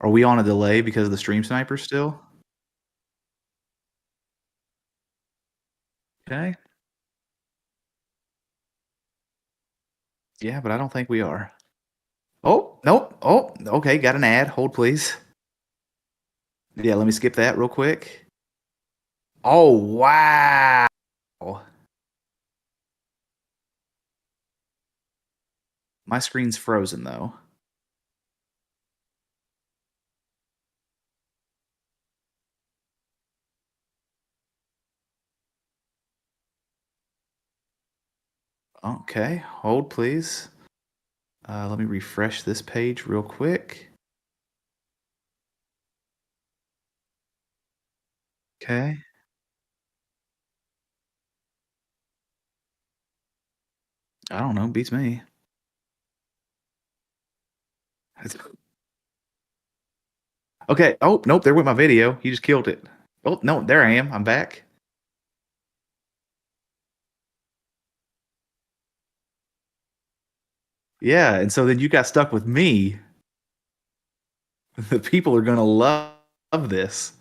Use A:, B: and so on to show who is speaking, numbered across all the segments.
A: Are we on a delay because of the stream sniper still? Okay. Yeah, but I don't think we are. Oh, nope. Oh, okay, got an ad. Hold, please. Yeah, let me skip that real quick. Oh, wow. My screen's frozen, though. Okay, hold, please. Let me refresh this page real quick. Okay. I don't know, beats me. Okay. Oh, nope, there went my video. You just killed it. Oh, no, there I am. I'm back. Yeah, and so then you got stuck with me. The people are gonna love this.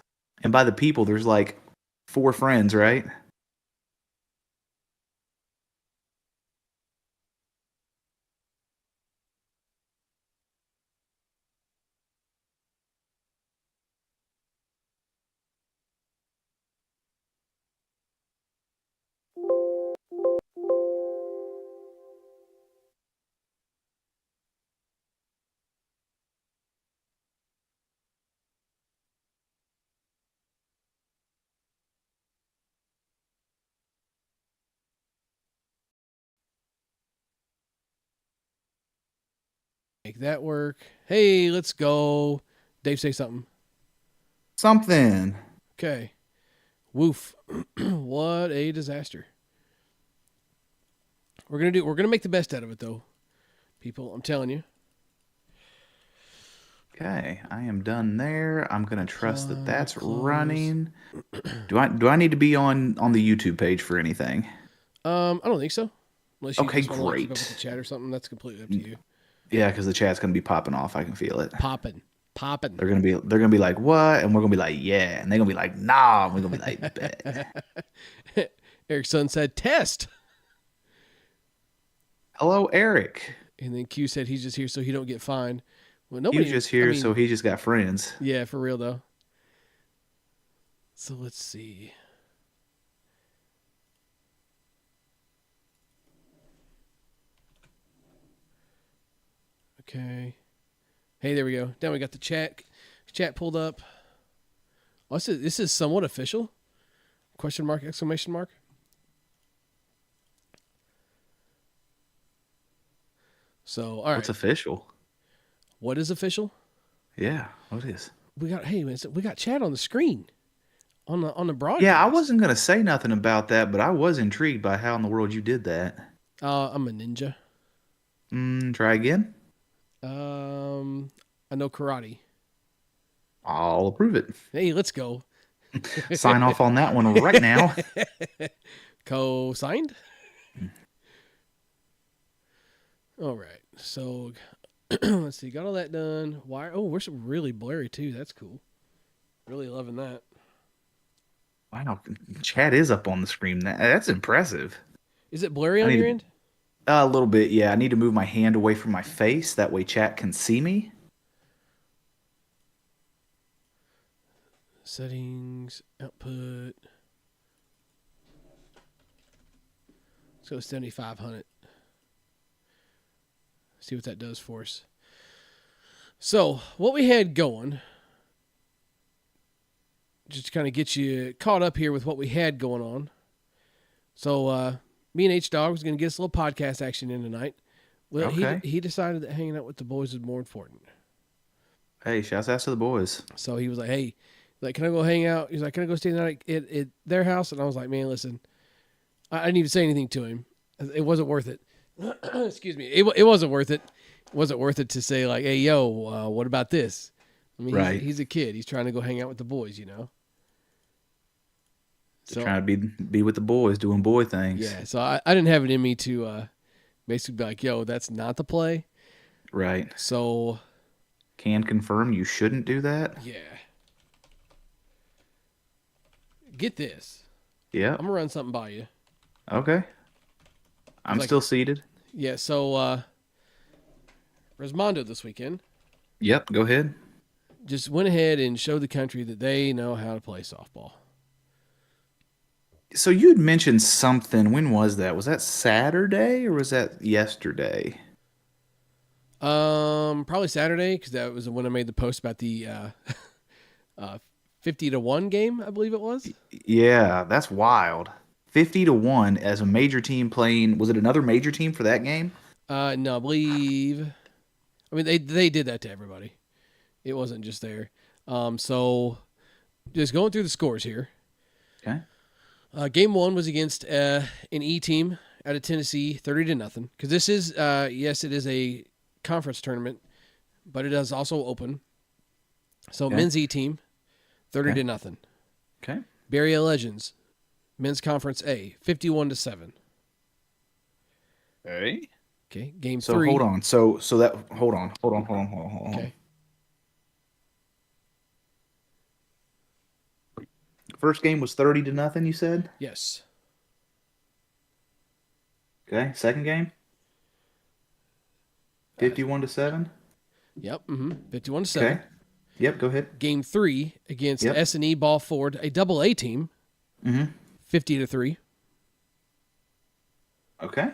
A: And by the people, there's like 4 friends, right?
B: Make that work. Hey, let's go. Dave, say something.
A: Something.
B: Okay. Woof. What a disaster. We're gonna make the best out of it though. People, I'm telling you.
A: Okay, I am done there. I'm gonna trust that that's
B: Close.
A: running. Do I need to be on the YouTube page for anything?
B: I don't think so. Unless you
A: Okay,
B: just want to like keep up with the
A: great.
B: chat or something, that's completely up to you.
A: Yeah, because the chat's gonna be popping off. I can feel it.
B: Popping. Popping.
A: They're gonna be like, what? And we're gonna be like, yeah. And they're gonna be like, nah. And we're gonna be like, bet.
B: Eric's son said test.
A: Hello, Eric.
B: And then Q said he's just here so he don't get fined. Well,
A: He was
B: nobody.
A: just
B: I
A: here, so
B: mean,
A: he just got friends.
B: yeah, for real though. So let's see. Okay. Hey, there we go. Now we got the chat pulled up. Oh, this is somewhat official. Question mark, exclamation mark. So, all right.
A: What's official?
B: What is official?
A: Yeah, what is?
B: We got chat on the screen on the
A: Yeah, I
B: broadcast.
A: wasn't gonna say nothing about that, but I was intrigued by how in the world you did that.
B: I'm a ninja.
A: Try again.
B: Um, I know karate.
A: I'll approve it.
B: Hey, let's go.
A: Sign off on that one right now.
B: Co-signed. All right. So let's see. Got all that done. Why? Oh, we're some really blurry too. That's cool. Really loving that.
A: Wow, chat is up on the screen. That's impressive.
B: Is it blurry
A: I
B: on
A: need
B: your
A: to
B: end?
A: a little bit. Yeah, I need to move my hand away from my face. That way, chat can see me.
B: Settings, output. Let's go 7,500. See what that does for us. So, what we had going, just to kind of get you caught up here with what we had going on. So, me and H Dog was going to get us a little podcast action in tonight. Well,
A: Okay.
B: he decided that hanging out with the boys is more important.
A: Hey, shouts out to the boys.
B: So he was like, "Hey, like, can I go hang out?" He's like, "Can I go stay the night at their house?" And I was like, "Man, listen, I didn't even say anything to him. It wasn't worth it. Excuse me. It wasn't worth it. It wasn't worth it to say like, hey, yo, what about this? I mean,
A: Right.
B: he's a kid. He's trying to go hang out with the boys, you know.
A: Just
B: So
A: trying to be with the boys, doing boy things.
B: yeah, so I didn't have it in me to basically be like, yo, that's not the play.
A: Right.
B: So
A: Can confirm you shouldn't do that.
B: Yeah. Get this.
A: Yep.
B: I'm gonna run something by you.
A: Okay.
B: It's
A: I'm
B: like,
A: still seated.
B: yeah. So Resmondo this weekend
A: Yep. Go ahead.
B: just went ahead and showed the country that they know how to play softball.
A: So you'd mentioned something. When was that? Was that Saturday or was that yesterday?
B: Probably Saturday because that was when I made the post about the uh 50-1 game, I believe it was.
A: Yeah, that's wild. 50-1 as a major team playing. Was it another major team for that game?
B: No, I believe. I mean, they did that to everybody. It wasn't just there. So just going through the scores here.
A: Okay.
B: Game one was against an E team out of Tennessee, 30-0. Because this is, yes, it is a conference tournament, but it is also open. So
A: Okay.
B: men's E team, 30
A: Okay.
B: to nothing.
A: Okay.
B: Barrier Legends, men's conference A, 51-7.
A: Hey.
B: Okay, game
A: So
B: three.
A: hold on. So that hold on.
B: Okay,
A: First game was 30-0, you said?
B: yes,
A: Okay. Second game,
B: uh,
A: 51-7.
B: yep, 51-7.
A: Okay. Yep, go ahead.
B: Game three against
A: Yep.
B: S&E Ball Ford, a double A team,
A: Mm-hmm.
B: 50-3.
A: Okay.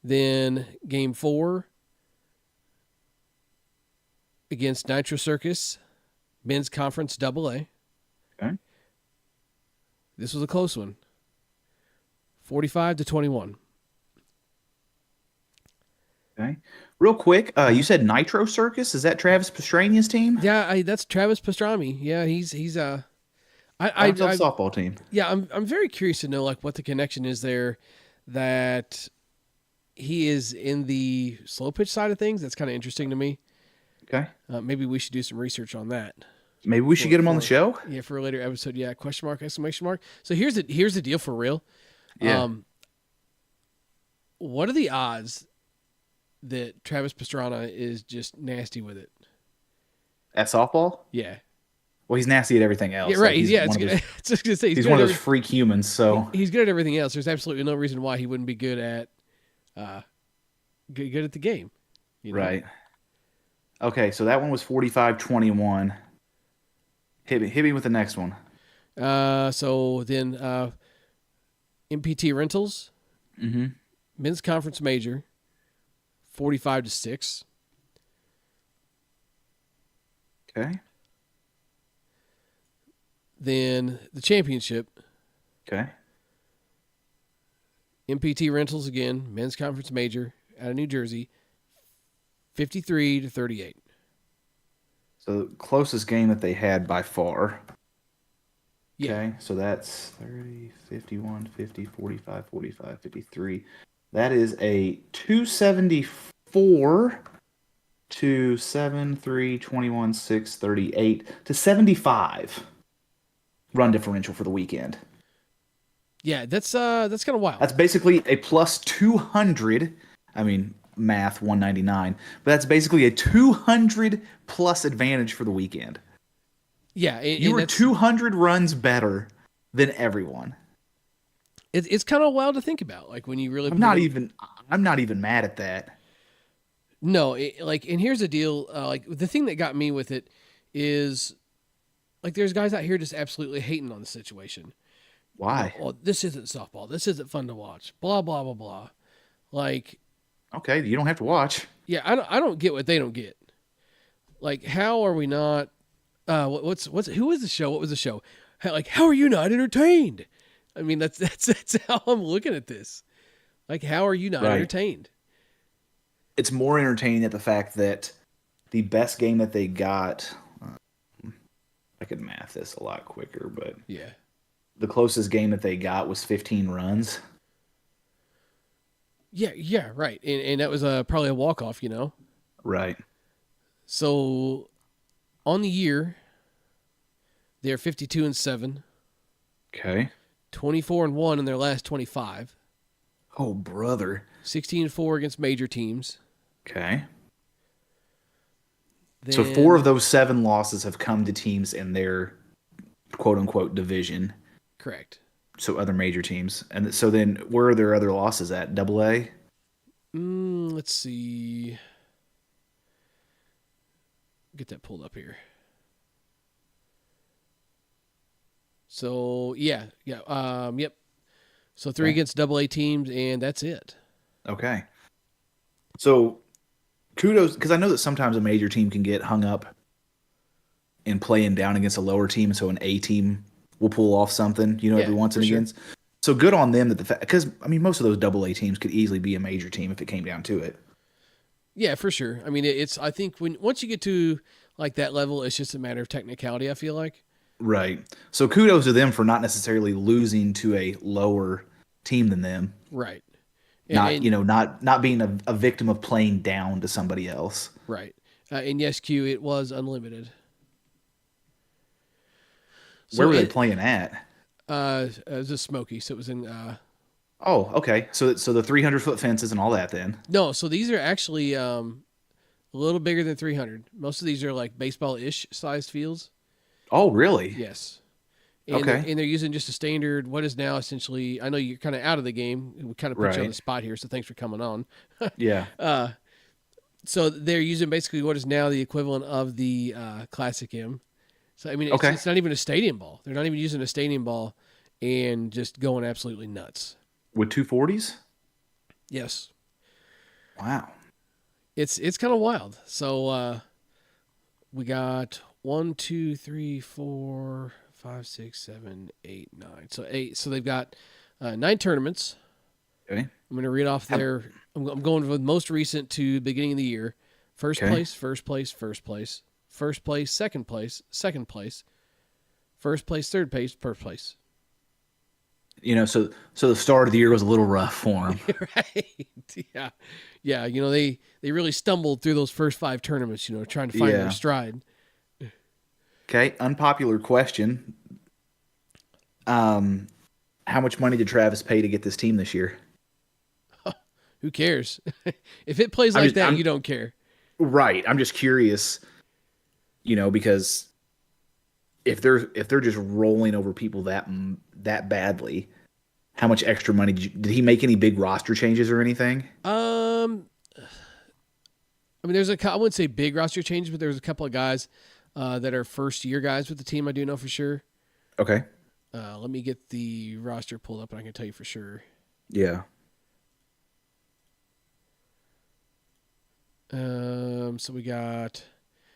B: Then game four against Nitro Circus, men's conference double A.
A: Okay.
B: This was a close one, 45-21.
A: Okay. Real quick, you said Nitro Circus. Is that Travis Pastrania's team?
B: Yeah, that's Travis Pastrami. Yeah, he's
A: Got himself
B: I
A: a softball team.
B: yeah, I'm very curious to know like what the connection is there, that he is in the slow pitch side of things. That's kind of interesting to me.
A: Okay.
B: Maybe we should do some research on that.
A: Maybe we should get him on the show.
B: Yeah, for a later episode. Yeah, question mark, exclamation mark. So here's the deal for real.
A: Yeah.
B: What are the odds that Travis Pastrana is just nasty with it?
A: At softball?
B: Yeah.
A: Well, he's nasty at everything else.
B: Yeah, right.
A: Like, he's
B: Yeah,
A: one
B: it's
A: of
B: good.
A: those,
B: It's just gonna say
A: he's
B: good
A: one
B: at
A: of those freak humans. So
B: he's good at everything else. There's absolutely no reason why he wouldn't be good at, good at the game. You know?
A: right. Okay, so that one was 45-21. Hit me with the next one.
B: So then, MPT Rentals,
A: Mm-hmm.
B: men's conference major, 45-6.
A: Okay.
B: Then the championship,
A: Okay.
B: MPT Rentals again, men's conference major out of New Jersey, 53-38.
A: So the closest game that they had by far.
B: Yeah.
A: Okay, so that's 30, 51, 50, 45, 45, 53. That is a 274 to 7, 3, 21, 6, 38 to 75 run differential for the weekend.
B: Yeah, that's kind of wild.
A: That's basically a plus 200. I mean, math 199, but that's basically a 200 plus advantage for the weekend.
B: Yeah,
A: You were 200 runs better than everyone.
B: It's kind of wild to think about. Like when you really,
A: I'm not even mad at that.
B: No, and here's the deal. Like the thing that got me with it is, like, there's guys out here just absolutely hating on the situation.
A: Why?
B: Oh, this isn't softball. This isn't fun to watch. Blah blah blah blah. Like,
A: Okay, you don't have to watch.
B: yeah, I don't get what they don't get. Like, how are we not? Who is the show? What was the show? How are you not entertained? I mean, that's how I'm looking at this. Like, how are you not
A: Right.
B: entertained?
A: It's more entertaining at the fact that the best game that they got, I could math this a lot quicker, but
B: Yeah.
A: the closest game that they got was 15 runs.
B: Yeah, right. And that was probably a walk off, you know.
A: Right.
B: So on the year, they're 52-7,
A: Okay.
B: 24-1 in their last 25,
A: Oh, brother.
B: 16-4 against major teams.
A: Okay. So four of
B: Then
A: those 7 losses have come to teams in their quote unquote division.
B: correct.
A: So other major teams. And so then where are their other losses at? Double A?
B: Let's see. Get that pulled up here. So yeah. Yep. So three
A: Okay.
B: against double A teams, and that's it.
A: Okay. So kudos, because I know that sometimes a major team can get hung up in playing down against a lower team, so an A team will pull off something,
B: Yeah,
A: every once
B: for
A: and
B: sure.
A: again. So good on them that the fact, because I mean, most of those double A teams could easily be a major team if it came down to it.
B: Yeah, for sure. I mean, it's. I think when once you get to like that level, it's just a matter of technicality. I feel like.
A: Right. So kudos to them for not necessarily losing to a lower team than them.
B: Right.
A: Not,
B: And
A: not being a victim of playing down to somebody else.
B: right. And yes, Q, it was unlimited.
A: Where
B: So
A: were they
B: it
A: playing at?
B: it was a smoky. So it was in
A: Oh, okay. So the 300-foot fences and all that then.
B: no. So these are actually a little bigger than 300. Most of these are like baseball-ish sized fields.
A: Oh, really?
B: Yes.
A: Okay.
B: And they're using just a standard what is now essentially. I know you're kind of out of the game. We kind of put you on the
A: Right.
B: spot here, so thanks for coming on.
A: Yeah.
B: So they're using basically what is now the equivalent of the Classic M. So I mean,
A: Okay.
B: it's not even a stadium ball. They're not even using a stadium ball, and just going absolutely nuts.
A: With 240s?
B: Yes,
A: Wow.
B: it's kind of wild. So we got 1, 2, 3, 4, 5, 6, 7, 8, 9. So eight. So they've got 9 tournaments.
A: Okay.
B: I'm going to read off
A: How-
B: their. I'm going from the most recent to beginning of the year. First
A: Okay.
B: place, first place, first place, first place, second place, second place, first place, third place, first place.
A: So the start of the year was a little rough for them.
B: Right? Yeah, yeah. They really stumbled through those first 5 tournaments. Trying to find their
A: Yeah.
B: stride.
A: Okay. Unpopular question. Um, how much money did Travis pay to get this team this year?
B: Who cares? If it plays
A: I'm
B: like
A: just,
B: that,
A: I'm
B: you don't care.
A: right. I'm just curious, because if they're just rolling over people that badly, how much extra money did he make? Any big roster changes or anything?
B: I mean, I wouldn't say big roster changes, but there's a couple of guys that are first year guys with the team. I do know for sure.
A: Okay.
B: Let me get the roster pulled up, and I can tell you for sure.
A: Yeah.
B: So we got.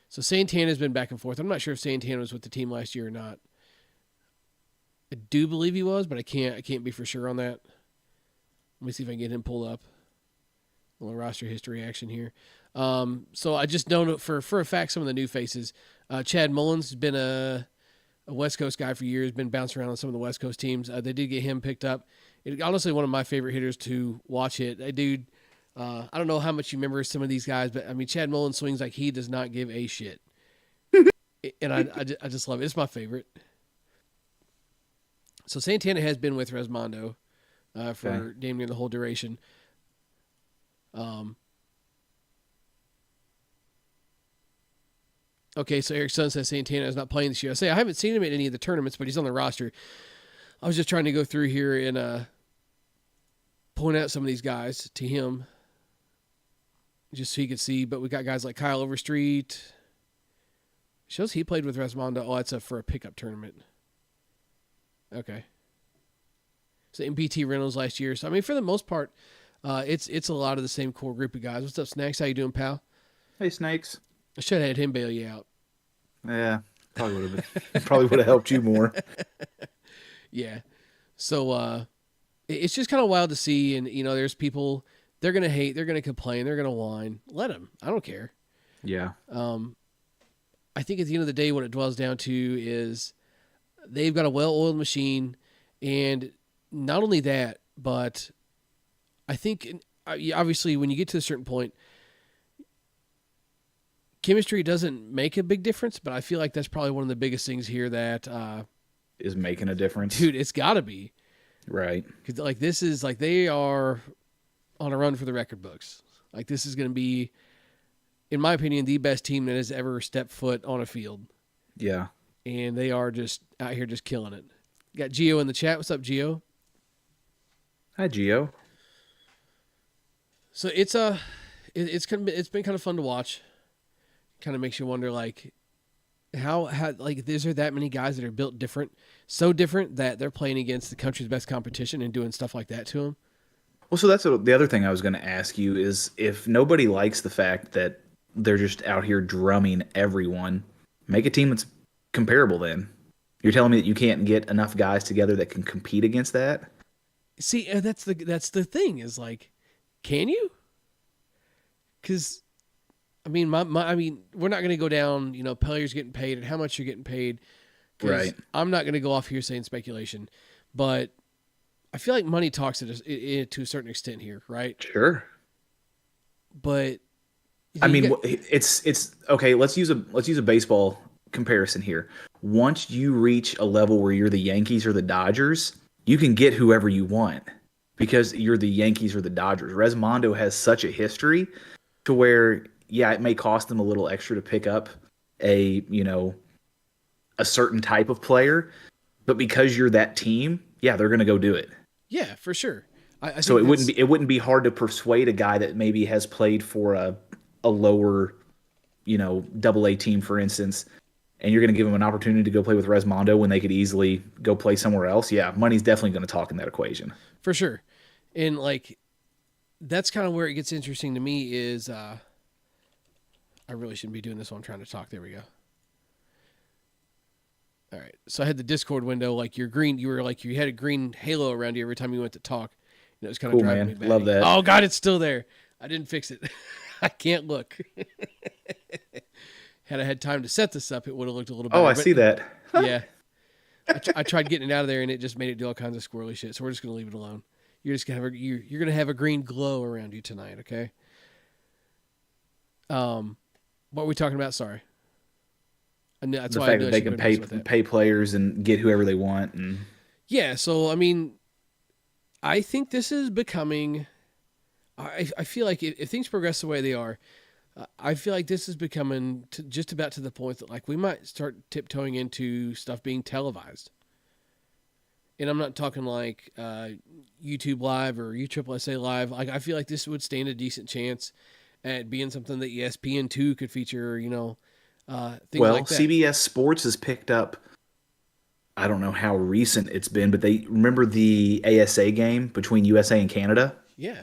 B: So Santana's been back and forth. I'm not sure if Santana was with the team last year or not. I do believe he was, but I can't be for sure on that. Let me see if I can get him pulled up. A little roster history action here. So I just know for a fact some of the new faces. Chad Mullins has been a West Coast guy for years, been bouncing around on some of the West Coast teams. They did get him picked up. Honestly, one of my favorite hitters to watch hit. That dude, I don't know how much you remember some of these guys, but I mean, Chad Mullins swings like he does not give a shit. And I just love it. It's my favorite. So Santana has been with Resmondo for
A: Okay.
B: damn near the whole duration. Okay, so Eric Sun says Santana is not playing this year. I haven't seen him at any of the tournaments, but he's on the roster. I was just trying to go through here and point out some of these guys to him, just so he could see. But we got guys like Kyle Overstreet. Shows he played with Resmondo. Oh, that's for a pickup tournament. Okay. So MPT Reynolds last year. So I mean, for the most part, it's a lot of the same core group of guys. What's up, Snacks? How you doing, pal?
A: Hey, Snakes.
B: I should have had him bail you out.
A: Yeah. Probably would have helped you more.
B: Yeah. So it's just kind of wild to see, and there's people, they're gonna hate, they're gonna complain, they're gonna whine. Let them. I don't care.
A: Yeah.
B: I think at the end of the day, what it dwells down to is they've got a well-oiled machine, and not only that, but I think obviously when you get to a certain point, chemistry doesn't make a big difference, but I feel like that's probably one of the biggest things here that,
A: Is making a difference.
B: dude, it's got to be.
A: Right.
B: Because like this is like they are on a run for the record books. Like this is going to be in my opinion, the best team that has ever stepped foot on a field.
A: Yeah.
B: And they are just out here just killing it. Got Gio in the chat. What's up, Gio?
A: Hi, Gio.
B: So it's been kind of fun to watch. Kind of makes you wonder, like, how like is there that many guys that are built different, so different that they're playing against the country's best competition and doing stuff like that to them?
A: Well, so the other thing I was going to ask you is if nobody likes the fact that they're just out here drumming everyone, make a team that's comparable then. You're telling me that you can't get enough guys together that can compete against that?
B: See, that's the thing is like, can you? Because I mean, I mean, we're not going to go down, players getting paid and how much you're getting paid.
A: Right.
B: I'm not going to go off here saying speculation, but I feel like money talks to a certain extent here, right?
A: Sure.
B: But
A: I mean, it's okay. Let's use a baseball comparison here. Once you reach a level where you're the Yankees or the Dodgers, you can get whoever you want because you're the Yankees or the Dodgers. Resmondo has such a history to where, yeah, it may cost them a little extra to pick up a certain type of player, but because you're that team, yeah, they're going to go do it.
B: Yeah, for sure. I
A: So
B: think
A: it wouldn't be hard to persuade a guy that maybe has played for a lower, double A team, for instance, and you're going to give him an opportunity to go play with Resmondo when they could easily go play somewhere else. Yeah, money's definitely going to talk in that equation.
B: for sure. And like that's kind of where it gets interesting to me is I really shouldn't be doing this while I'm trying to talk. There we go. All right. So I had the Discord window, like your green, you were like, you had a green halo around you every time you went to talk. And it was kind of
A: Cool,
B: driving
A: man.
B: me batty.
A: Love that.
B: Oh, God, it's still there. I didn't fix it. I can't look. Had I had time to set this up, it would have looked a little better.
A: Oh, I see that.
B: Yeah. I tried getting it out of there, and it just made it do all kinds of squirrely shit. So we're just going to leave it alone. You're just going to you're going to have a green glow around you tonight, okay? What are we talking about? Sorry. And that's
A: The
B: why
A: fact
B: I knew
A: that
B: I
A: they
B: should
A: can
B: put a note with that.
A: pay players and get whoever they want, and
B: Yeah, so I mean, I think this is becoming. I feel like if things progress the way they are, I feel like this is becoming just about to the point that like we might start tiptoeing into stuff being televised. And I'm not talking like YouTube Live or USSSA Live. Like I feel like this would stand a decent chance at being something that ESPN2 could feature. Things like that.
A: CBS Sports has picked up. I don't know how recent it's been, but they remember the ASA game between USA and Canada.
B: Yeah.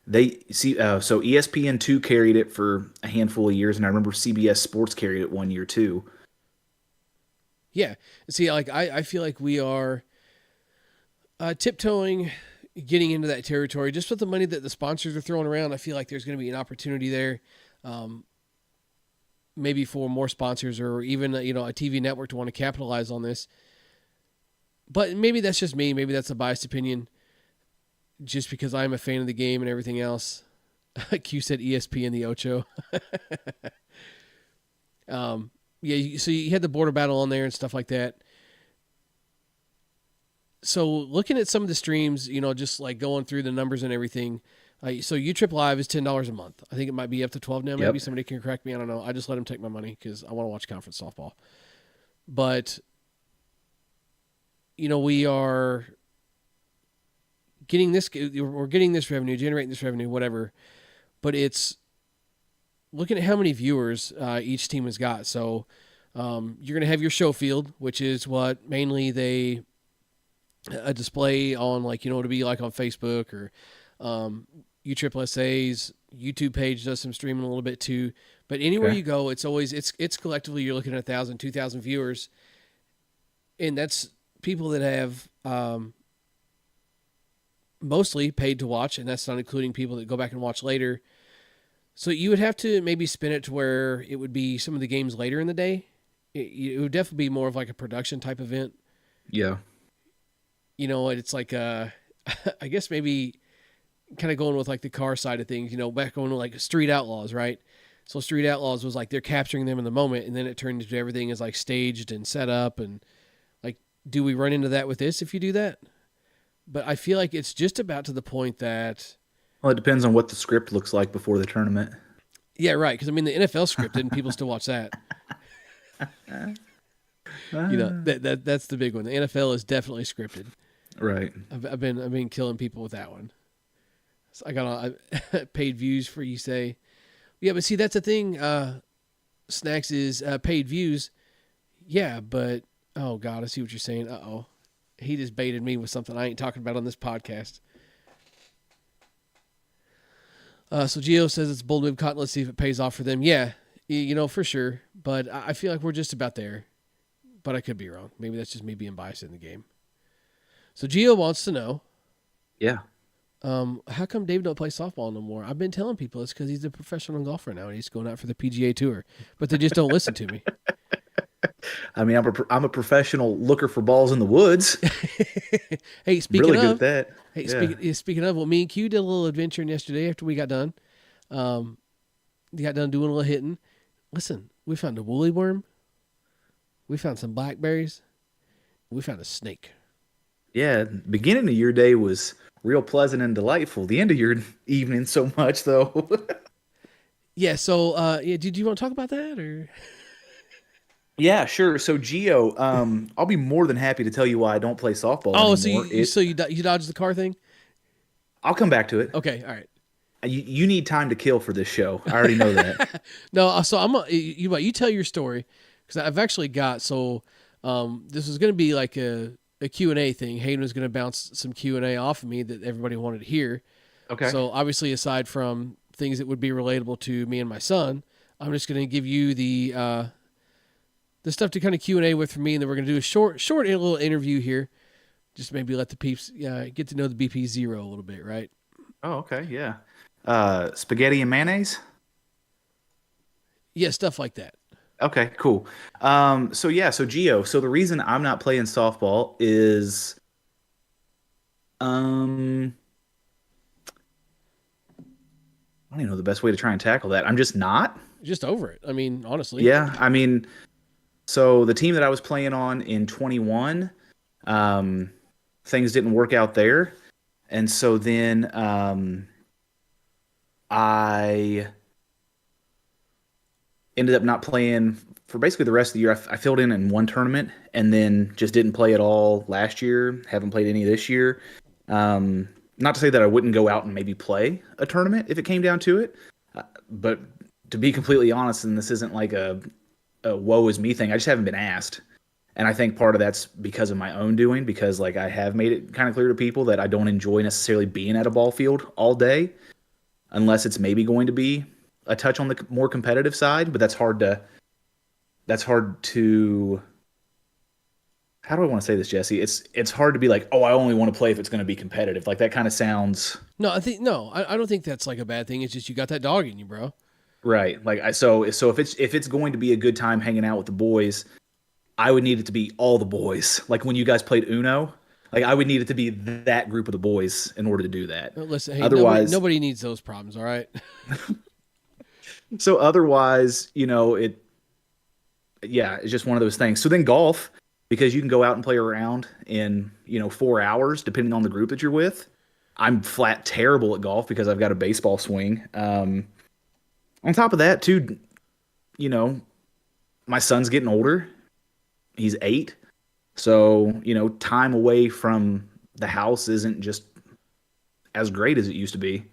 A: They see so ESPN2 carried it for a handful of years, and I remember CBS Sports carried it 1 year too.
B: Yeah. See, like I feel like we are tiptoeing, getting into that territory just with the money that the sponsors are throwing around. I feel like there's going to be an opportunity there, maybe for more sponsors or even a TV network to want to capitalize on this. But maybe that's just me. Maybe that's a biased opinion. Just because I'm a fan of the game and everything else. Q said ESP and the Ocho. Yeah, so you had the border battle on there and stuff like that. So looking at some of the streams, just like going through the numbers and everything. So UTrip Live is $10 a month. I think it might be up to 12 now. Maybe somebody can correct me. I don't know. I just let them take my money because I want to watch conference softball. But we are getting this. We're getting this revenue, generating this revenue, whatever. But it's looking at how many viewers each team has got. So you're going to have your show field, which is what mainly they display on, like, to be like on Facebook or USSSA's YouTube page does some streaming a little bit too. But anywhere you go, it's always it's collectively you're looking at 1,000, 2,000 viewers, and that's people that have mostly paid to watch, and that's not including people that go back and watch later. So you would have to maybe spin it to where it would be some of the games later in the day. It would definitely be more of like a production type event.
A: Yeah.
B: It's like I guess maybe kind of going with like the car side of things, back going to like Street Outlaws, right? So Street Outlaws was like they're capturing them in the moment, and then it turned into everything is like staged and set up, and like, do we run into that with this if you do that? But I feel like it's just about to the point that.
A: Well, it depends on what the script looks like before the tournament.
B: Yeah, right. Because I mean, the NFL scripted, and people still watch that. That's the big one. The NFL is definitely scripted.
A: Right.
B: I've been killing people with that one. So I got paid views for you say. Yeah, but see that's the thing. Snacks is paid views. Yeah, but oh god, I see what you're saying. He just baited me with something I ain't talking about on this podcast. So Gio says it's a bold move, cotton. Let's see if it pays off for them. Yeah, for sure. But I feel like we're just about there. But I could be wrong. Maybe that's just me being biased in the game. So Gio wants to know,
A: Yeah.
B: how come Dave don't play softball no more? I've been telling people it's because he's a professional golfer now and he's going out for the PGA Tour, but they just don't listen to me.
A: I mean, I'm a professional looker for balls in the woods.
B: Hey, speaking
A: Really good
B: of,
A: at that.
B: hey,
A: Yeah.
B: speaking of, well, me and Q did a little adventuring yesterday after we got done. We got done doing a little hitting. Listen, we found a woolly worm. We found some blackberries. We found a snake.
A: Yeah. Beginning of your day was real pleasant and delightful. The end of your evening, so much though.
B: Yeah. So, yeah. Did you want to talk about that or?
A: Yeah, sure. So Geo, I'll be more than happy to tell you why I don't play softball
B: Oh, so
A: anymore.
B: you you dodged the car thing?
A: I'll come back to it.
B: Okay. All right.
A: You need time to kill for this show. I already know that.
B: No. So you tell your story because I've actually got this was going to be like a Q&A thing. Hayden was going to bounce some Q&A off of me that everybody wanted to hear.
A: Okay.
B: So obviously, aside from things that would be relatable to me and my son, I'm just going to give you the stuff to kind of Q&A with for me, and then we're going to do a short little interview here. Just maybe let the peeps get to know the BP0 a little bit, right?
A: Oh, okay. Yeah. Spaghetti and mayonnaise.
B: Yeah, stuff like that.
A: Okay, cool. So yeah, so Geo. So the reason I'm not playing softball is, um, I don't even know the best way to try and tackle that. I'm just not.
B: Just over it. I mean, honestly.
A: Yeah. I mean, so the team that I was playing on in 21, um, things didn't work out there, and so then I ended up not playing for basically the rest of the year. I filled in one tournament and then just didn't play at all last year. Haven't played any this year. Not to say that I wouldn't go out and maybe play a tournament if it came down to it, but to be completely honest, and this isn't like a woe is me thing. I just haven't been asked. And I think part of that's because of my own doing, because like I have made it kind of clear to people that I don't enjoy necessarily being at a ball field all day, unless it's maybe going to be a touch on the more competitive side. But that's hard to, how do I want to say this, Jesse? It's hard to be like, oh, I only want to play if it's going to be competitive. Like that kind of sounds
B: No, I don't think that's like a bad thing. It's just you got that dog in you, bro.
A: right. Like so if it's going to be a good time hanging out with the boys, I would need it to be all the boys. Like when you guys played Uno, like I would need it to be that group of the boys in order to do that.
B: Listen, hey,
A: Otherwise,
B: nobody needs those problems, all right?
A: so otherwise, yeah, it's just one of those things. So then golf, because you can go out and play around in, 4 hours, depending on the group that you're with. I'm flat terrible at golf because I've got a baseball swing. On top of that, too, you know, my son's getting older. He's 8. So, time away from the house isn't just as great as it used to be,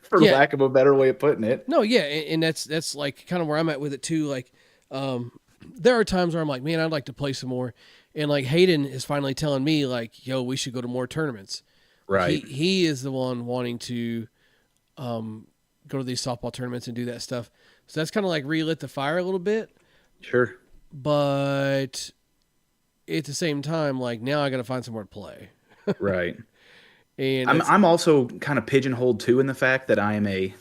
A: for
B: Yeah.
A: lack of a better way of putting it.
B: No, yeah, and that's like kind of where I'm at with it too. Like, there are times where I'm like, man, I'd like to play some more, and like Hayden is finally telling me like, yo, we should go to more tournaments.
A: Right.
B: He is the one wanting to go to these softball tournaments and do that stuff. So that's kind of like relit the fire a little bit,
A: Sure.
B: but at the same time, like now I got to find somewhere to play.
A: Right.
B: And
A: I'm also kind of pigeonholed too in the fact that I am a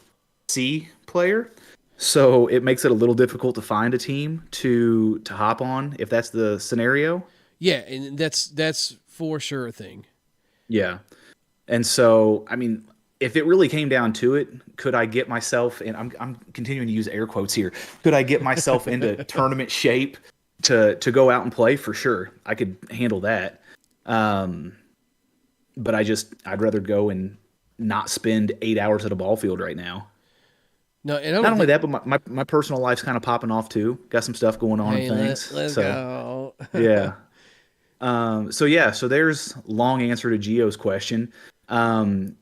A: C player. So it makes it a little difficult to find a team to hop on if that's the scenario.
B: yeah, and that's for sure a thing.
A: Yeah. And so, I mean, if it really came down to it, could I get myself, and I'm continuing to use air quotes here, could I get myself into tournament shape to go out and play? For sure. I could handle that. But I'd rather go and not spend 8 hours at a ball field right now.
B: No, and I
A: Not
B: don't
A: only
B: think.
A: that, but my personal life's kind of popping off too. Got some stuff going on and
B: Hey,
A: things.
B: let's
A: So
B: go.
A: yeah. So yeah, so there's long answer to Gio's question. Um,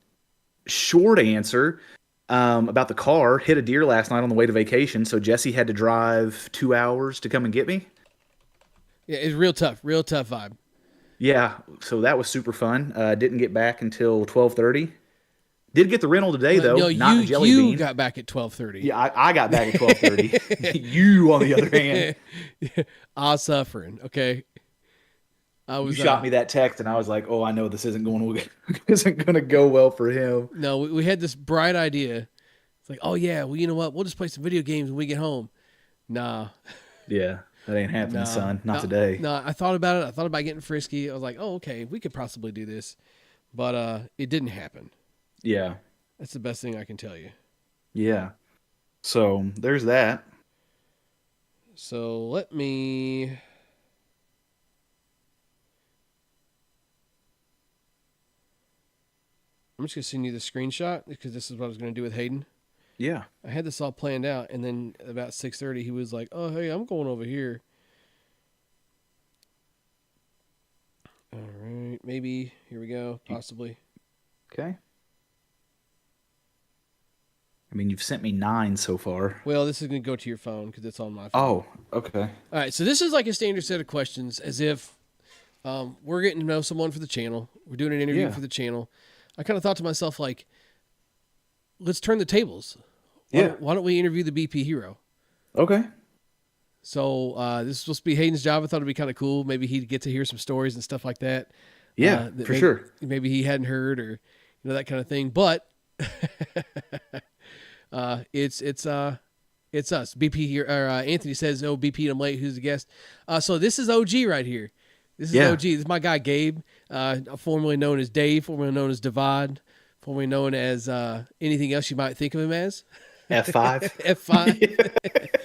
A: Short answer about the car. Hit a deer last night on the way to vacation, so Jesse had to drive 2 hours to come and get me.
B: Yeah, it's real tough vibe.
A: Yeah, so that was super fun. Didn't get back until 12:30. Did get the rental today
B: Well, no,
A: though, not in Jelly
B: you
A: Bean.
B: got back at 12:30.
A: Yeah, I got back at 12:30. You, on the other hand,
B: I was suffering. Okay, I
A: you
B: was
A: shot me that text, and I was like, "Oh, I know this isn't going to isn't going to go well for him."
B: no, we had this bright idea. It's like, oh yeah, well you know what? We'll just play some video games when we get home. Nah,
A: Yeah, that ain't happening,
B: nah,
A: son. Not
B: no,
A: today.
B: no. I thought about it. I thought about getting frisky. I was like, oh okay, we could possibly do this, but it didn't happen.
A: Yeah,
B: That's the best thing I can tell you.
A: yeah. So there's that.
B: So let me. I'm just gonna send you the screenshot because this is what I was gonna do with Hayden.
A: Yeah.
B: I had this all planned out, and then about 6:30, he was like, "Oh, hey, I'm going over here." All right, maybe here we go, possibly.
A: Okay. I mean, you've sent me 9 so far.
B: Well, this is gonna go to your phone because it's on my phone.
A: Oh, okay.
B: All right, so this is like a standard set of questions, as if we're getting to know someone for the channel. We're doing an interview
A: Yeah.
B: for the channel. I kind of thought to myself, like, let's turn the tables.
A: Yeah.
B: Why don't we interview the BP hero?
A: Okay.
B: So this is supposed to be Hayden's job. I thought it'd be kind of cool. Maybe he'd get to hear some stories and stuff like that.
A: Yeah,
B: That
A: for
B: maybe,
A: sure.
B: maybe he hadn't heard, or that kind of thing. But it's us. BP here. Or, Anthony says, "Oh, BP, I'm late. Who's the guest?" So this is OG right here. This is
A: Yeah.
B: OG. This is my guy Gabe, formerly known as Dave, formerly known as Divide, formerly known as anything else you might think of him as.
A: F5.
B: F5.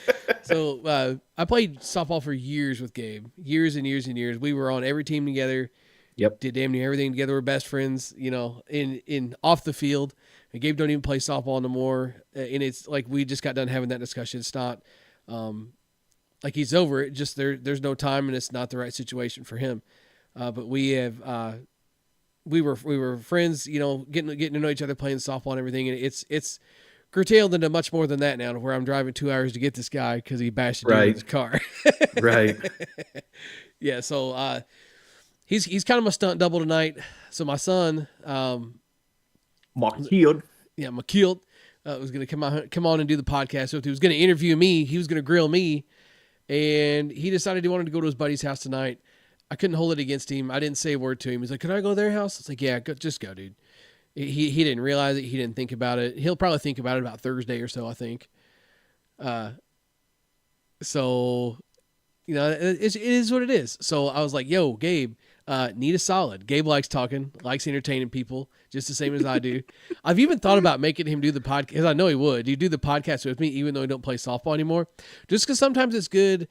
B: So I played softball for years with Gabe, years and years and years. We were on every team together.
A: Yep.
B: Did damn near everything together. We're best friends, in off the field. And Gabe don't even play softball no more. And it's like we just got done having that discussion. It's not like he's over it. Just there's no time, and it's not the right situation for him. But we have we were friends, getting to know each other, playing softball and everything. And it's curtailed into much more than that now, to where I'm driving 2 hours to get this guy because he bashed a dude in his car.
A: Right.
B: Yeah, so he's kind of my stunt double tonight. So my son,
A: Mark Heald.
B: McKeel, was going to come on and do the podcast. So he was going to interview me. He was going to grill me, and he decided he wanted to go to his buddy's house tonight. I couldn't hold it against him. I didn't say a word to him. He's like, "Can I go to their house?" I was like, "Yeah, just go, dude." He didn't realize it. He didn't think about it. He'll probably think about it about Thursday or so, I think. So, it is what it is. So I was like, "Yo, Gabe, need a solid." Gabe likes talking, likes entertaining people, just the same as I do. I've even thought about making him do the podcast, because I know he would. You do the podcast with me, even though he don't play softball anymore. Just because sometimes it's good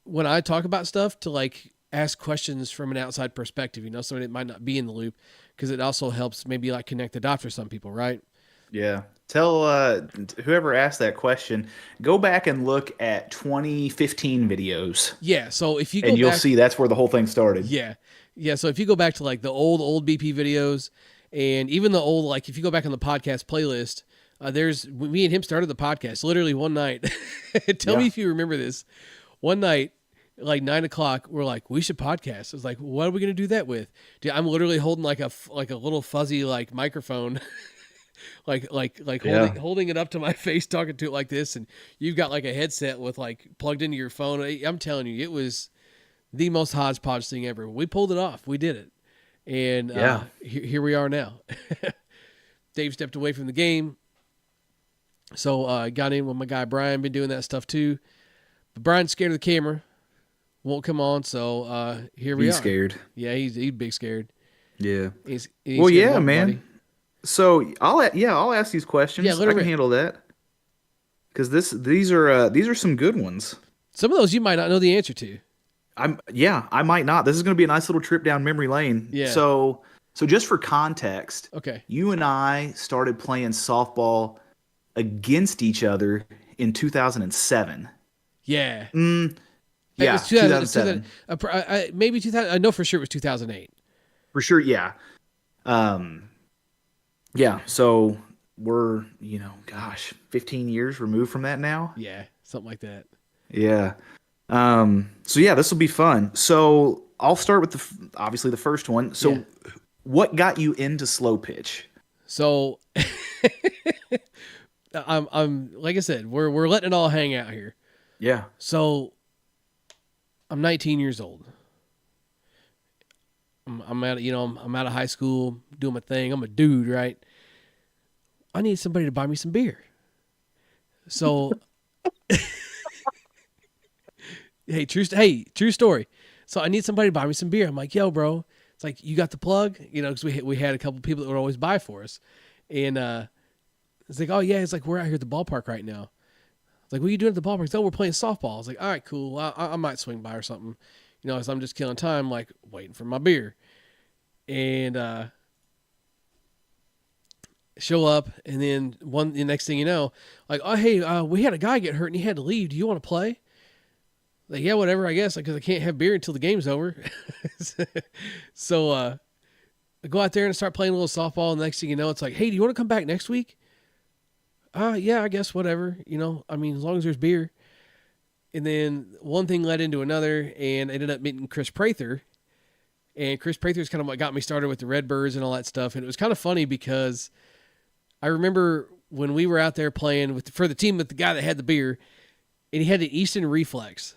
B: when I talk about stuff to like ask questions from an outside perspective, somebody that might not be in the loop, because it also helps maybe like connect the dots for some people, right?
A: Yeah. Tell whoever asked that question, go back and look at 2015 videos,
B: Yeah. So if you go
A: and you'll
B: back,
A: see that's where the whole thing started.
B: yeah, yeah. So if you go back to like the old BP videos, and even the old, like if you go back on the podcast playlist, there's me and him started the podcast literally one night. Tell me
A: Yeah.
B: if you remember this. One night, like 9:00, we're like, we should podcast. I was like, what are we gonna do that with? Dude, I'm literally holding like a little fuzzy like microphone, like
A: Yeah.
B: holding it up to my face, talking to it like this, and you've got like a headset with like plugged into your phone. I'm telling you, it was the most hodgepodge thing ever. We pulled it off. We did it, and
A: Yeah.
B: here we are now. Dave stepped away from the game, so I got in with my guy Brian. Been doing that stuff too, but Brian's scared of the camera. Won't come on, so here we
A: He's
B: are.
A: scared.
B: Yeah, he's big scared.
A: Yeah.
B: He's
A: Well,
B: scared of
A: yeah, man.
B: everybody.
A: So I'll ask these questions.
B: Yeah, let her
A: I can
B: rip.
A: handle that. Because these are some good ones.
B: Some of those you might not know the answer to.
A: I might not. This is going to be a nice little trip down memory lane.
B: Yeah.
A: So just for context,
B: Okay.
A: you and I started playing softball against each other in 2007.
B: Yeah.
A: Mm,
B: It was
A: yeah,
B: 2000, 2000
A: 2007
B: maybe 2000. I know for sure it was 2008.
A: for sure. Yeah. Um, yeah. So we're, gosh, 15 years removed from that now.
B: Yeah, something like that.
A: Yeah. So yeah, this will be fun. So I'll start with obviously the first one.
B: Yeah.
A: So what got you into slow pitch?
B: So I'm like I said, we're letting it all hang out here.
A: Yeah.
B: So I'm 19 years old. I'm out, I'm out of high school, doing my thing. I'm a dude, right? I need somebody to buy me some beer. So, true story. So I need somebody to buy me some beer. I'm like, yo, bro. It's like, you got the plug, because we had a couple people that would always buy for us, and it's like, oh yeah, it's like we're out here at the ballpark right now. It's like, what are you doing at the ballpark? Oh, we're playing softball. I was like, all right, cool. I might swing by or something, as I'm just killing time, like waiting for my beer, and show up, and then the next thing you know, like, oh hey, we had a guy get hurt and he had to leave. Do you want to play? Like, yeah, whatever, I guess, because I can't have beer until the game's over. So I go out there and start playing a little softball. And the next thing you know, it's like, hey, do you want to come back next week? Yeah, I guess whatever. I mean, as long as there's beer. And then one thing led into another, and I ended up meeting Chris Prather. And Chris Prather's kind of what got me started with the Redbirds and all that stuff. And it was kind of funny because I remember when we were out there playing for the team with the guy that had the beer, and he had an Easton Reflex.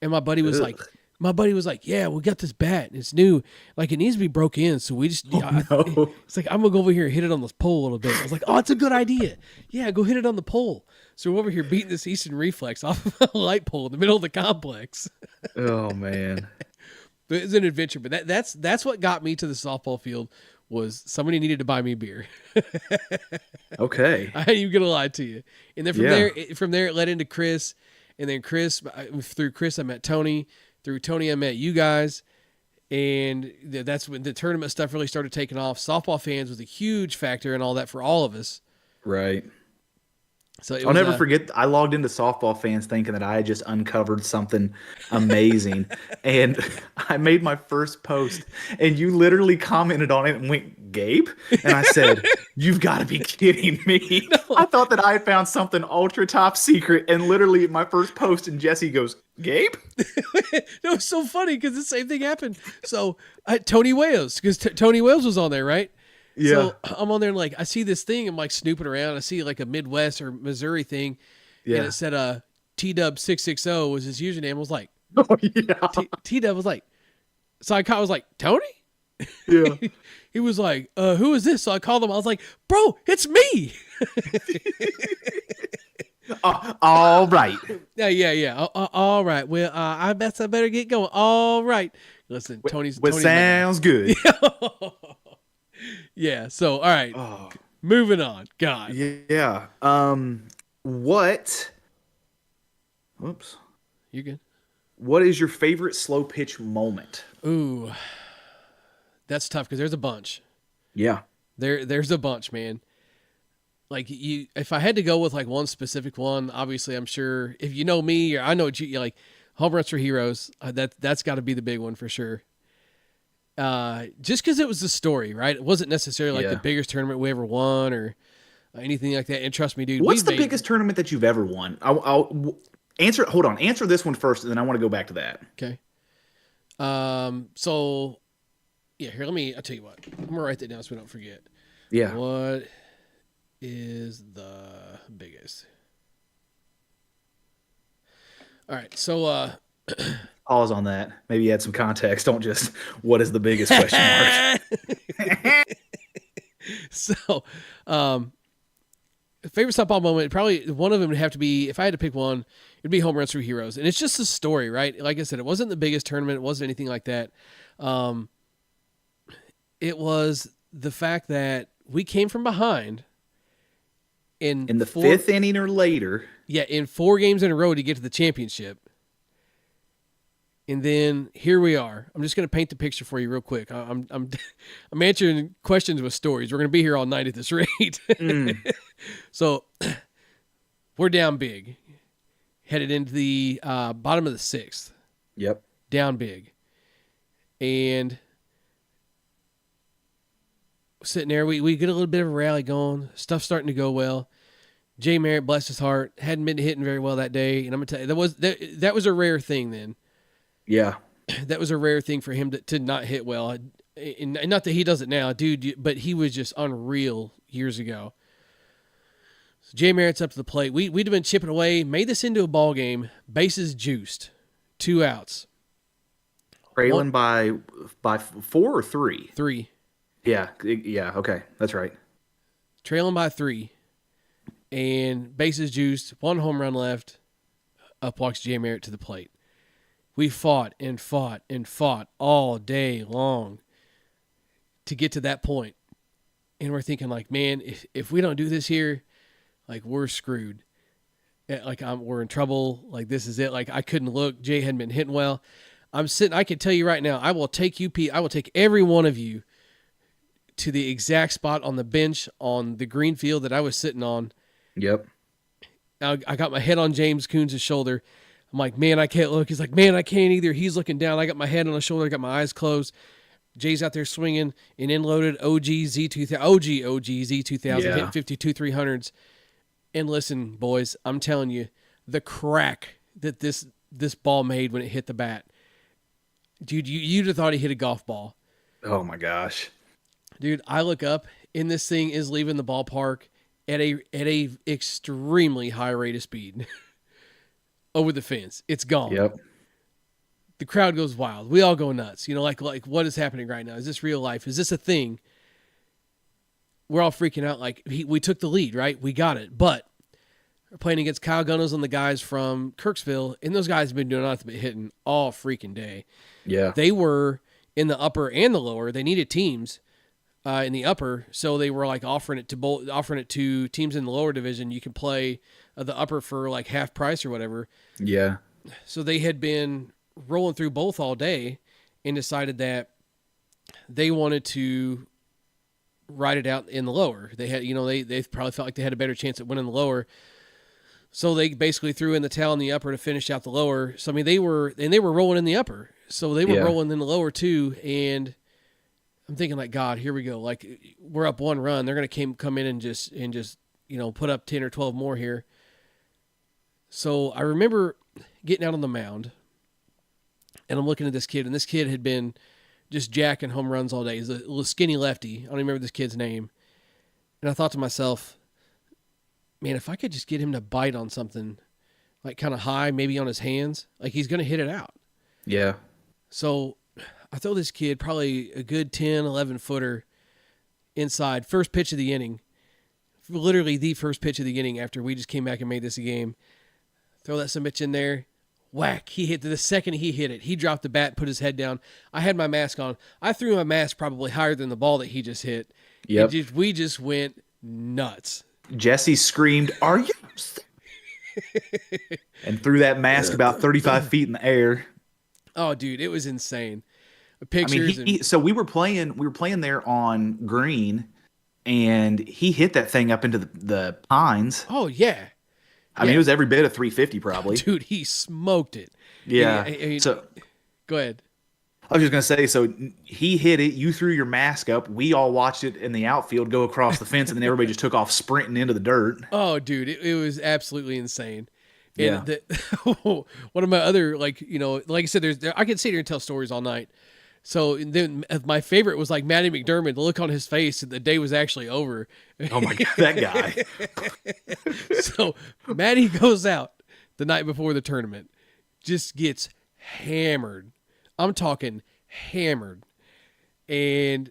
B: And my buddy was like, yeah, we got this bat and it's new. Like, it needs to be broke in. So we just,
A: No.
B: it's like, I'm going to go over here and hit it on this pole a little bit. I was like, oh, it's a good idea. Yeah, go hit it on the pole. So we're over here beating this Easton Reflex off of a light pole in the middle of the complex.
A: Oh man.
B: It's an adventure, but that's what got me to the softball field, was somebody needed to buy me beer.
A: Okay.
B: I ain't even gonna lie to you. And then from there it led into Chris, and then through Chris I met Tony. Through Tony I met you guys, and that's when the tournament stuff really started taking off. Softball fans was a huge factor in all that for all of us.
A: Right.
B: So
A: I'll never forget. I logged into Softball Fans thinking that I had just uncovered something amazing, and I made my first post, and you literally commented on it and went, "Gabe," and I said, "You've got to be kidding me!"
B: No.
A: I thought that I had found something ultra top secret, and literally my first post, and Jesse goes, "Gabe."
B: It was so funny because the same thing happened. So Tony Wales, because Tony Wales was on there, right?
A: Yeah.
B: So I'm on there and like I see this thing. I'm like snooping around. I see like a Midwest or Missouri thing,
A: Yeah.
B: and it said TW660 was his username. I was like,
A: Oh yeah.
B: TW was like, so I was like, Tony.
A: Yeah.
B: He was like, who is this? So I called him. I was like, bro, it's me.
A: All right.
B: Yeah. All right. Well, I bet I better get going. All right. Listen, Tony's
A: sounds good.
B: Yeah. So, all right.
A: Oh.
B: Moving on. God.
A: Yeah. What? Whoops.
B: You good?
A: What is your favorite slow pitch moment?
B: Ooh, that's tough because there's a bunch.
A: Yeah.
B: There's a bunch, man. Like if I had to go with like one specific one, obviously I'm sure if you know me or I know you like home runs for heroes. That's got to be the big one for sure. Just because it was the story, right? It wasn't necessarily like the biggest tournament we ever won or anything like that. And trust me, dude.
A: What's the biggest tournament that you've ever won? I'll answer. Hold on. Answer this one first, and then I want to go back to that.
B: Okay. So, yeah. Here, I'll tell you what. I'm gonna write that down so we don't forget.
A: Yeah.
B: What is the biggest? All right. So,
A: Pause on that. Maybe add some context. Don't just what is the biggest question mark.
B: So, favorite softball moment, probably one of them would have to be, if I had to pick one, it'd be home runs through heroes. And it's just the story, right? Like I said, it wasn't the biggest tournament. It wasn't anything like that. It was the fact that we came from behind in
A: the fifth inning or later.
B: Yeah, in 4 games in a row to get to the championship. And then here we are. I'm just going to paint the picture for you real quick. I'm answering questions with stories. We're going to be here all night at this rate.
A: Mm.
B: So we're down big, headed into the bottom of the sixth.
A: Yep.
B: Down big. And sitting there, we get a little bit of a rally going. Stuff's starting to go well. Jay Merritt, bless his heart, hadn't been hitting very well that day. And I'm going to tell you, that was a rare thing then.
A: Yeah.
B: That was a rare thing for him to not hit well. And not that he does it now, dude, but he was just unreal years ago. So Jay Merritt's up to the plate. We'd have been chipping away, made this into a ball game, bases juiced, 2 outs.
A: Trailing by 4 or 3?
B: 3.
A: Yeah. Yeah. Okay. That's right.
B: Trailing by 3. And bases juiced, 1 home run left. Up walks Jay Merritt to the plate. We fought and fought and fought all day long to get to that point. And we're thinking like, man, if we don't do this here, like we're screwed. Like we're in trouble. Like this is it. Like I couldn't look. Jay hadn't been hitting well. I'm sitting. I can tell you right now. I will take every one of you to the exact spot on the bench on the green field that I was sitting on.
A: Yep.
B: I got my head on James Coons' shoulder. I'm like, man, I can't look. He's like, man, I can't either. He's looking down. I got my head on his shoulder. I got my eyes closed. Jay's out there swinging an in-loaded OG Z2000,
A: Yeah.
B: hitting 52 300s. And listen, boys, I'm telling you, the crack that this ball made when it hit the bat, dude, you'd have thought he hit a golf ball.
A: Oh my gosh.
B: Dude, I look up and this thing is leaving the ballpark at a extremely high rate of speed. Over the fence. It's gone.
A: Yep.
B: The crowd goes wild. We all go nuts. You know, like what is happening right now? Is this real life? Is this a thing? We're all freaking out. Like we took the lead, right? We got it. But we're playing against Kyle Gunnels and the guys from Kirksville, and those guys have been doing nothing but hitting all freaking day.
A: Yeah.
B: They were in the upper and the lower. They needed teams in the upper, so they were like offering it to teams in the lower division. You can play the upper for like half price or whatever.
A: Yeah.
B: So they had been rolling through both all day and decided that they wanted to ride it out in the lower. They had, they probably felt like they had a better chance at winning the lower. So they basically threw in the towel in the upper to finish out the lower. So I mean, they were rolling in the upper. So they were rolling in the lower too. And I'm thinking like, God, here we go. Like we're up 1 run. They're going to come in and just, put up 10 or 12 more here. So I remember getting out on the mound and I'm looking at this kid, and this kid had been just jacking home runs all day. He's a little skinny lefty. I don't even remember this kid's name. And I thought to myself, man, if I could just get him to bite on something like kind of high, maybe on his hands, like he's going to hit it out.
A: Yeah.
B: So I throw this kid probably a good 10, 11 footer inside. First pitch of the inning. Literally the first pitch of the inning after we just came back and made this a game. Throw that sumbitch in there. Whack. He hit it. The second he hit it, he dropped the bat, put his head down. I had my mask on. I threw my mask probably higher than the ball that he just hit.
A: Yep.
B: We just went nuts.
A: Jesse screamed, "Are you?" and threw that mask about 35 feet in the air.
B: Oh, dude, it was insane.
A: I
B: Pictures.
A: mean, so we were playing there on green, and he hit that thing up into the pines.
B: Oh yeah.
A: I mean, it was every bit of 350 probably.
B: Dude, he smoked it.
A: Yeah.
B: I mean,
A: so
B: go ahead.
A: I was just gonna say, so he hit it. You threw your mask up. We all watched it in the outfield go across the fence, and then everybody just took off sprinting into the dirt.
B: Oh, dude, it was absolutely insane. And
A: Yeah.
B: One of my other, like I said, I could sit here and tell stories all night. So then my favorite was like Matty McDermott, the look on his face, and the day was actually over.
A: Oh my God, that guy.
B: So Matty goes out the night before the tournament, just gets hammered. I'm talking hammered. And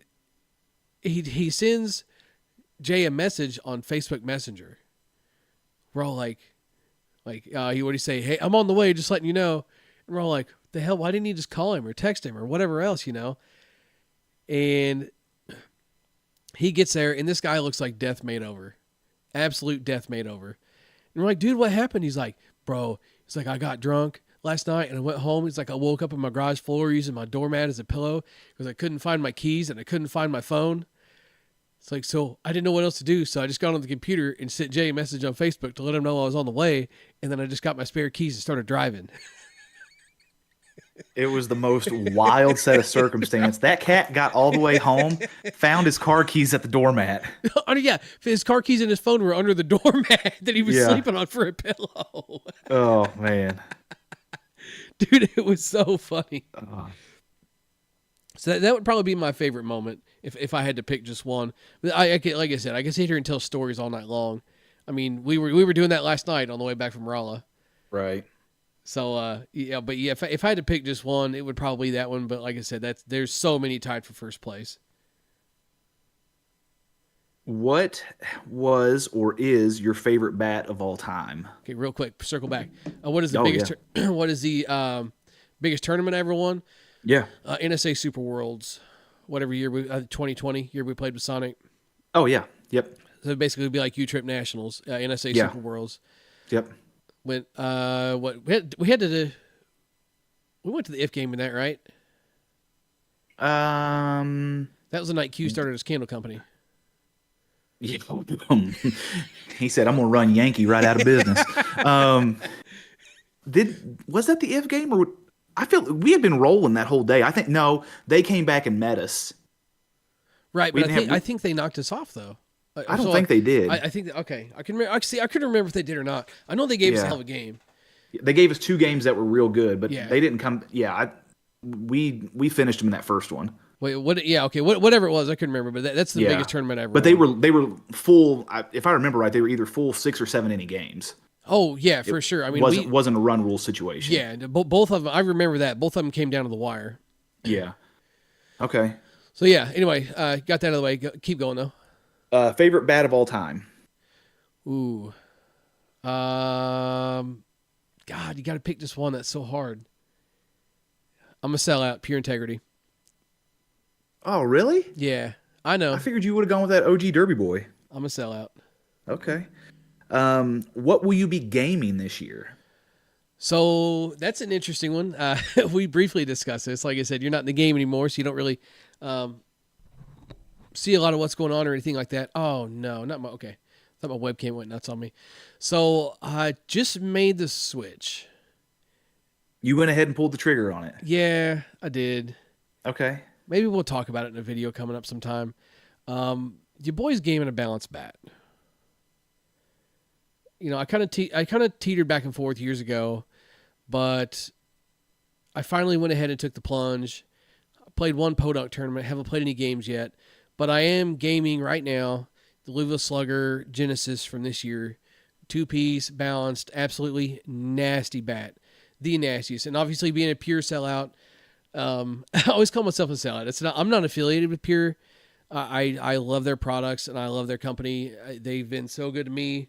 B: he sends Jay a message on Facebook Messenger. We're all like, what do you say? Hey, I'm on the way, just letting you know. And we're all like, the hell, why didn't you just call him or text him or whatever else, And he gets there, and this guy looks like death made over. Absolute death made over. And we're like, dude, what happened? He's like, bro, I got drunk. last night, and I went home. It's like I woke up on my garage floor using my doormat as a pillow because I couldn't find my keys and I couldn't find my phone. It's like, so I didn't know what else to do, so I just got on the computer and sent Jay a message on Facebook to let him know I was on the way, and then I just got my spare keys and started driving.
A: It was the most wild set of circumstance. That cat got all the way home, found his car keys at the doormat.
B: Oh, yeah, his car keys and his phone were under the doormat that he was
A: Yeah.
B: sleeping on for a pillow.
A: Oh man.
B: Dude, it was so funny.
A: Uh,
B: So that would probably be my favorite moment if I had to pick just one. Like I said, I can sit here and tell stories all night long. I mean, we were doing that last night on the way back from Rolla.
A: right.
B: So yeah, but yeah, if I had to pick just one, it would probably be that one. But like I said, there's so many tied for first place.
A: What was or is your favorite bat of all time?
B: Okay, real quick, circle back. What is the
A: Oh,
B: biggest? What is the biggest tournament I ever won?
A: Yeah.
B: NSA Super Worlds, whatever year 2020 year we played with Sonic.
A: Oh yeah. Yep.
B: So basically, it'd be like U-Trip Nationals, NSA
A: Yeah.
B: Super Worlds.
A: Yep.
B: Went what we had to do. We went to the if game in that, right?
A: Um.
B: That was the night Q started his candle company.
A: Yeah. He said, "I'm gonna run Yankee right out of business." um. Was that the if game or? I feel we had been rolling that whole day. I think no, they came back and met us.
B: Right,
A: We
B: but
A: didn't have-
B: I think they knocked us off though.
A: I don't think they did.
B: I think okay. I can remember. I couldn't remember if they did or not. I know they gave us a
A: Yeah.
B: hell of a game.
A: They gave us 2 games that were real good, but
B: Yeah.
A: they didn't come. Yeah, we finished them in that first one.
B: Wait, what? Yeah, okay. Whatever it was, I couldn't remember. But that's the
A: Yeah.
B: biggest tournament I ever.
A: But
B: won.
A: they were full. If I remember right, they were either full 6 or 7 inning games.
B: Oh yeah, for sure. I mean,
A: Wasn't a run rule situation.
B: yeah, both of them. I remember that. Both of them came down to the wire.
A: Yeah. Okay.
B: So yeah. Anyway, got that out of the way. Keep going though.
A: Favorite bat of all time.
B: Ooh. God, you got to pick just one. That's so hard. I'm a sellout. Pure integrity.
A: Oh, really?
B: Yeah, I know.
A: I figured you would have gone with that OG Derby boy.
B: I'm a sellout.
A: Okay. What will you be gaming this year?
B: So that's an interesting one. We briefly discussed this. Like I said, you're not in the game anymore, so you don't really see a lot of what's going on or anything like that. Oh no, not my. Okay, I thought my webcam went nuts on me. So I just made the switch.
A: You went ahead and pulled the trigger on it.
B: Yeah, I did.
A: Okay.
B: Maybe we'll talk about it in a video coming up sometime. Your boy's gaming a balanced bat. You know, I kind of teetered back and forth years ago, but I finally went ahead and took the plunge. I played one podunk tournament. Haven't played any games yet, but I am gaming right now the Louisville Slugger Genesis from this year. 2-piece, balanced, absolutely nasty bat. The nastiest. And obviously being a Pure sellout, I always call myself a sellout. I'm not affiliated with Pure. I love their products and I love their company. They've been so good to me.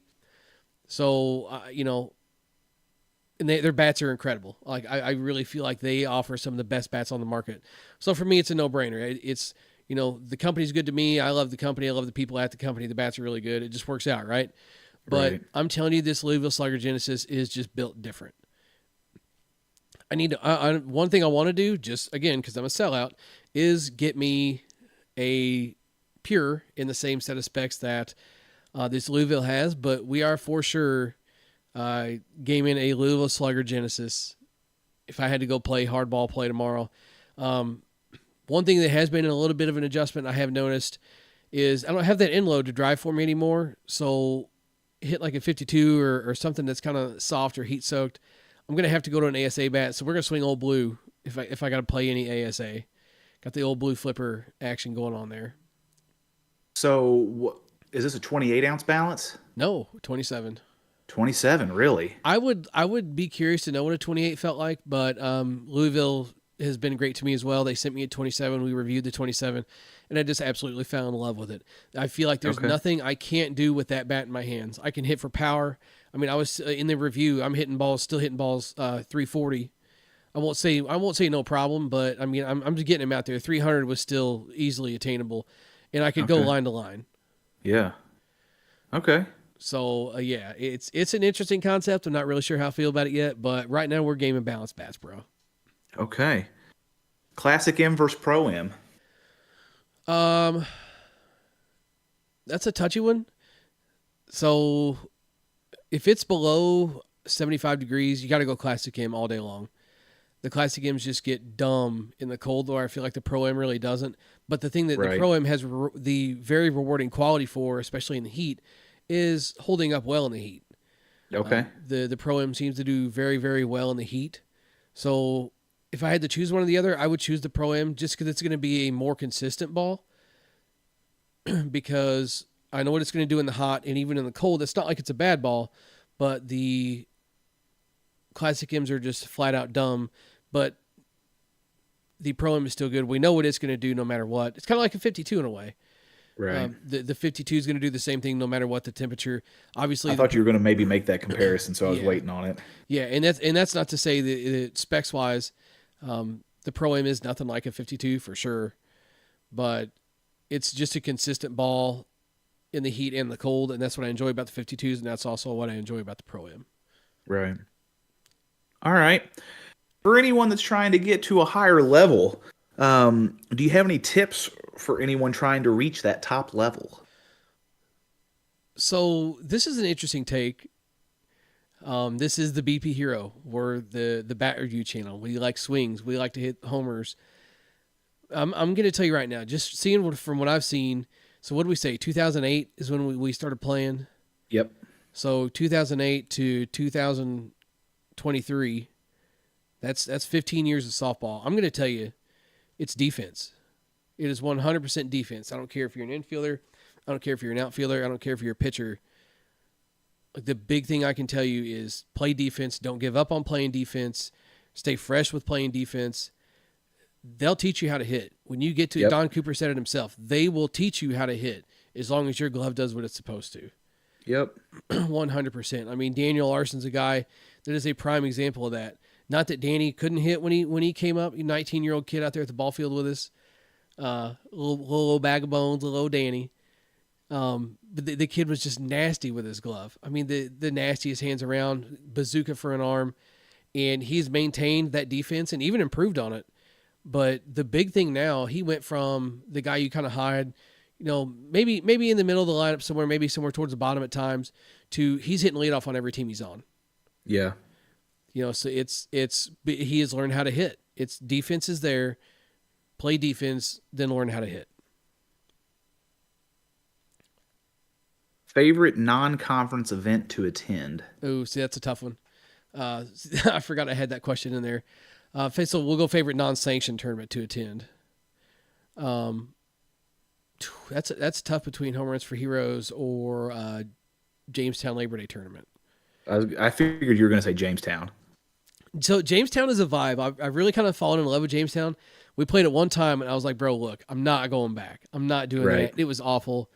B: So, you know, and their bats are incredible. Like I really feel like they offer some of the best bats on the market. So for me, it's a no-brainer. It's, you know, the company's good to me. I love the company. I love the people at the company. The bats are really good. It just works out, right? But
A: Right.
B: I'm telling you, this Louisville Slugger Genesis is just built different. I need to, one thing I want to do, just again, because I'm a sellout, is get me a Pure in the same set of specs that this Louisville has, but we are for sure gaming a Louisville Slugger Genesis if I had to go play hardball play tomorrow. One thing that has been a little bit of an adjustment I have noticed is I don't have that end load to drive for me anymore, so hit like a 52 or something that's kind of soft or heat soaked, I'm going to have to go to an ASA bat, so we're going to swing old blue if I got to play any ASA. Got the old blue flipper action going on there.
A: So, is this a 28-ounce balance?
B: No, 27.
A: 27, really?
B: I would be curious to know what a 28 felt like, but Louisville has been great to me as well. They sent me a 27. We reviewed the 27, and I just absolutely fell in love with it. I feel like there's nothing I can't do with that bat in my hands. I can hit for power. I mean, I was in the review. I'm still hitting balls 340. I won't say no problem, but I mean, I'm just getting him out there. 300 was still easily attainable, and I could go line to line.
A: Yeah. Okay.
B: So yeah, it's an interesting concept. I'm not really sure how I feel about it yet, but right now we're gaming balance bats, bro.
A: Okay. Classic M versus Pro M.
B: Um, that's a touchy one. So if it's below 75 degrees, you got to go classic M all day long. The classic M's just get dumb in the cold, or I feel like the Pro M really doesn't. But the thing that the
A: Right.
B: Pro M has the very rewarding quality for, especially in the heat, is holding up well in the heat.
A: Okay.
B: The Pro M seems to do very, very well in the heat. So if I had to choose one or the other, I would choose the Pro M just because it's going to be a more consistent ball. Because I know what it's going to do in the hot and even in the cold. It's not like it's a bad ball, but the Classic M's are just flat out dumb. But the Pro M is still good. We know what it's going to do no matter what. It's kind of like a 52 in a way.
A: Right.
B: The 52 is going to do the same thing no matter what the temperature. Obviously,
A: I thought you were going to maybe make that comparison, so I was
B: Yeah.
A: waiting on it.
B: yeah, and that's not to say that specs wise, the Pro M is nothing like a 52 for sure, but it's just a consistent ball in the heat and the cold, and that's what I enjoy about the 52s, and that's also what I enjoy about the Pro M.
A: Right. All right. For anyone that's trying to get to a higher level, do you have any tips for anyone trying to reach that top level?
B: So this is an interesting take. This is the BP Hero. We're the bat review channel. We like swings. We like to hit homers. I'm going to tell you right now, just seeing from what I've seen. So what do we say? 2008 is when we started playing.
A: Yep.
B: So 2008 to 2023, that's 15 years of softball. I'm going to tell you, it's defense. It is 100% defense. I don't care if you're an infielder. I don't care if you're an outfielder. I don't care if you're a pitcher. Like the big thing I can tell you is play defense. Don't give up on playing defense. Stay fresh with playing defense. They'll teach you how to hit. When you get to
A: Yep.
B: Don Cooper said it himself, they will teach you how to hit as long as your glove does what it's supposed to.
A: Yep.
B: 100%. I mean, Daniel Larson's a guy that is a prime example of that. Not that Danny couldn't hit when he came up. 19-year-old kid out there at the ball field with us. Little bag of bones, little old Danny. But the kid was just nasty with his glove. I mean, the nastiest hands around, bazooka for an arm. And he's maintained that defense and even improved on it. But the big thing now, he went from the guy you kind of hide, maybe in the middle of the lineup somewhere, maybe somewhere towards the bottom at times, to he's hitting leadoff on every team he's on.
A: Yeah.
B: So he has learned how to hit. It's defense is there, play defense, then learn how to hit.
A: Favorite non-conference event to attend?
B: Oh, see, that's a tough one. I forgot I had that question in there. So we'll go favorite non-sanctioned tournament to attend. That's tough between Home Runs for Heroes or Jamestown Labor Day tournament.
A: I figured you were going to say Jamestown.
B: So Jamestown is a vibe. I've really kind of fallen in love with Jamestown. We played it one time, and I was like, bro, look, I'm not going back. I'm not doing
A: Right.
B: that. It was awful.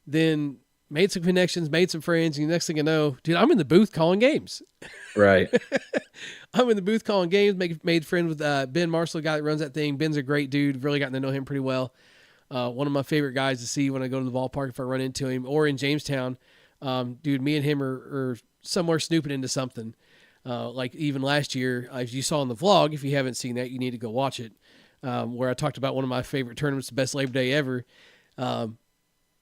B: Then made some connections, made some friends, and the next thing I know, dude, I'm in the booth calling games.
A: Right.
B: I'm in the booth calling games, made friends with Ben Marshall, the guy that runs that thing. Ben's a great dude. Really gotten to know him pretty well. One of my favorite guys to see when I go to the ballpark if I run into him, or in Jamestown. Dude, me and him are somewhere snooping into something. Like even last year, as you saw in the vlog, if you haven't seen that, you need to go watch it, where I talked about one of my favorite tournaments, the best Labor Day ever.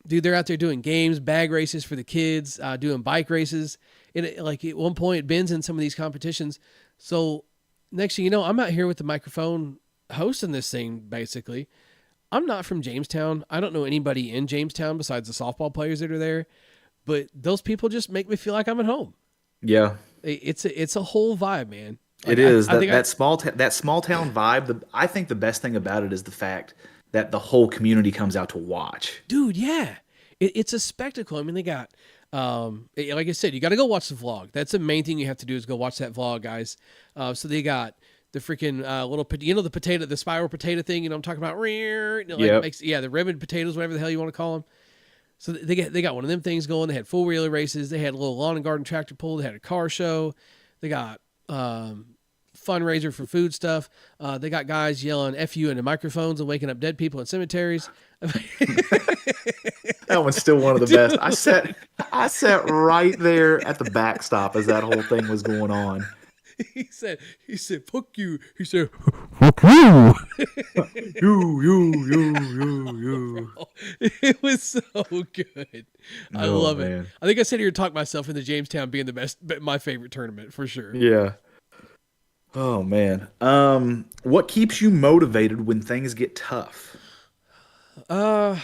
B: Dude, they're out there doing games, bag races for the kids, doing bike races. Like at one point, Ben's in some of these competitions. So next thing you know, I'm out here with the microphone hosting this thing, basically. I'm not from Jamestown. I don't know anybody in Jamestown besides the softball players that are there. But those people just make me feel like I'm at home.
A: Yeah.
B: It's a whole vibe, man.
A: It is that small town vibe. I think the best thing about it is the fact that the whole community comes out to watch.
B: Dude, yeah, it's a spectacle. I mean, they got, like I said, you got to go watch the vlog. That's the main thing you have to do is go watch that vlog, guys. So they got the freaking the spiral potato thing. I'm talking about. The ribbon potatoes, whatever the hell you want to call them. So they got one of them things going. They had four wheeler races. They had a little lawn and garden tractor pull. They had a car show. They got fundraiser for food stuff. They got guys yelling "F you" into microphones and waking up dead people in cemeteries.
A: That one's still one of the best. I sat right there at the backstop as that whole thing was going on.
B: he said, fuck you. He said,
A: You.
B: bro, it was so good. I
A: Oh
B: love it.
A: man.
B: I think I said here to talk myself into Jamestown being the best, my favorite tournament for sure.
A: Yeah. Oh man. What keeps you motivated when things get tough?
B: Uh,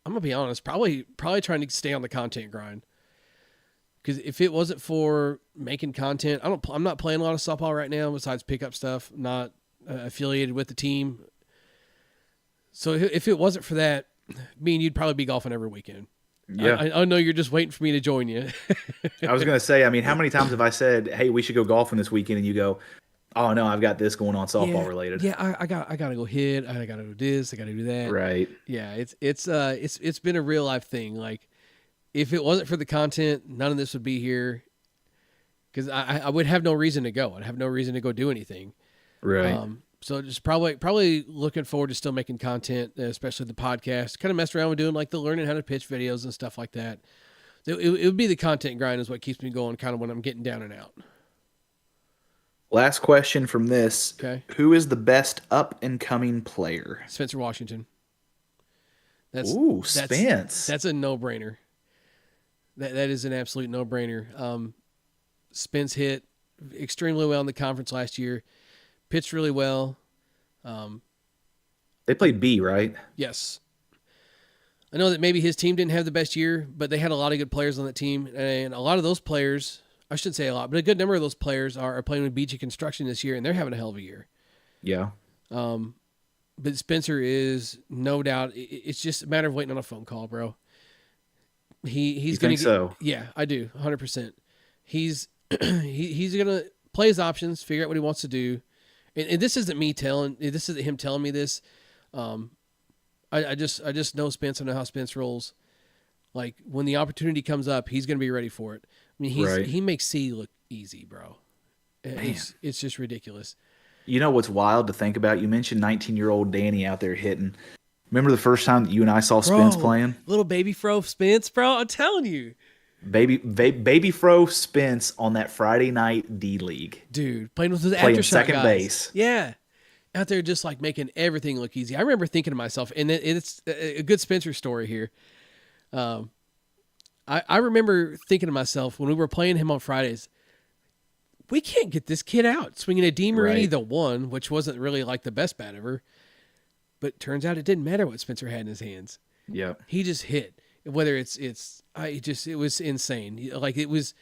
B: I'm gonna be honest. Probably trying to stay on the content grind. Because if it wasn't for making content, I'm not playing a lot of softball right now. Besides pickup stuff, not affiliated with the team. So if it wasn't for that, me and you'd probably be golfing every weekend.
A: Yeah.
B: I know you're just waiting for me to join you.
A: I was gonna say, I mean, how many times have I said, "Hey, we should go golfing this weekend," and you go, "Oh no, I've got this going on, softball related."
B: Yeah. I gotta go hit. I gotta do this. I gotta do that.
A: Right.
B: Yeah, it's been a real life thing. Like if it wasn't for the content, none of this would be here. Because I would have no reason to go. I'd have no reason to go do anything.
A: Right.
B: So just probably looking forward to still making content, especially the podcast. Kind of mess around with doing like the learning how to pitch videos and stuff like that. It would be the content grind is what keeps me going. Kind of when I'm getting down and out.
A: Last question from this.
B: Okay,
A: Who is the best up and coming player?
B: Spencer Washington.
A: Ooh, Spence.
B: That's a no brainer. That is an absolute no brainer. Spence hit extremely well in the conference last year. Pitched really well.
A: They played B, right?
B: Yes. I know that maybe his team didn't have the best year, but they had a lot of good players on that team. And a lot of those players, I shouldn't say a lot, but a good number of those players are playing with BG Construction this year, and they're having a hell of a year.
A: Yeah.
B: But Spencer is no doubt. It's just a matter of waiting on a phone call, bro. He's
A: You
B: going
A: think so?
B: Yeah, I do, 100%. He's he's going to play his options, figure out what he wants to do. And this isn't me telling. This isn't him telling me this. I just know Spence. I know how Spence rolls. Like when the opportunity comes up, he's going to be ready for it. I mean, he makes C look easy, bro. It's just ridiculous.
A: You know what's wild to think about? You mentioned 19-year-old Danny out there hitting. Remember the first time that you and I saw Spence playing?
B: Little baby fro Spence, bro. I'm telling you.
A: Baby Fro Spence on that Friday night D League.
B: Dude, playing with his
A: Playing
B: aftershock
A: second
B: guys.
A: base.
B: Yeah. Out there just like making everything look easy. I remember thinking to myself, and it's a good Spencer story here. I remember thinking to myself when we were playing him on Fridays, we can't get this kid out. Swinging a D Marini
A: Right.
B: the one, which wasn't really like the best bat ever. But turns out it didn't matter what Spencer had in his hands.
A: Yep.
B: He just hit. Whether it was insane. Like it was,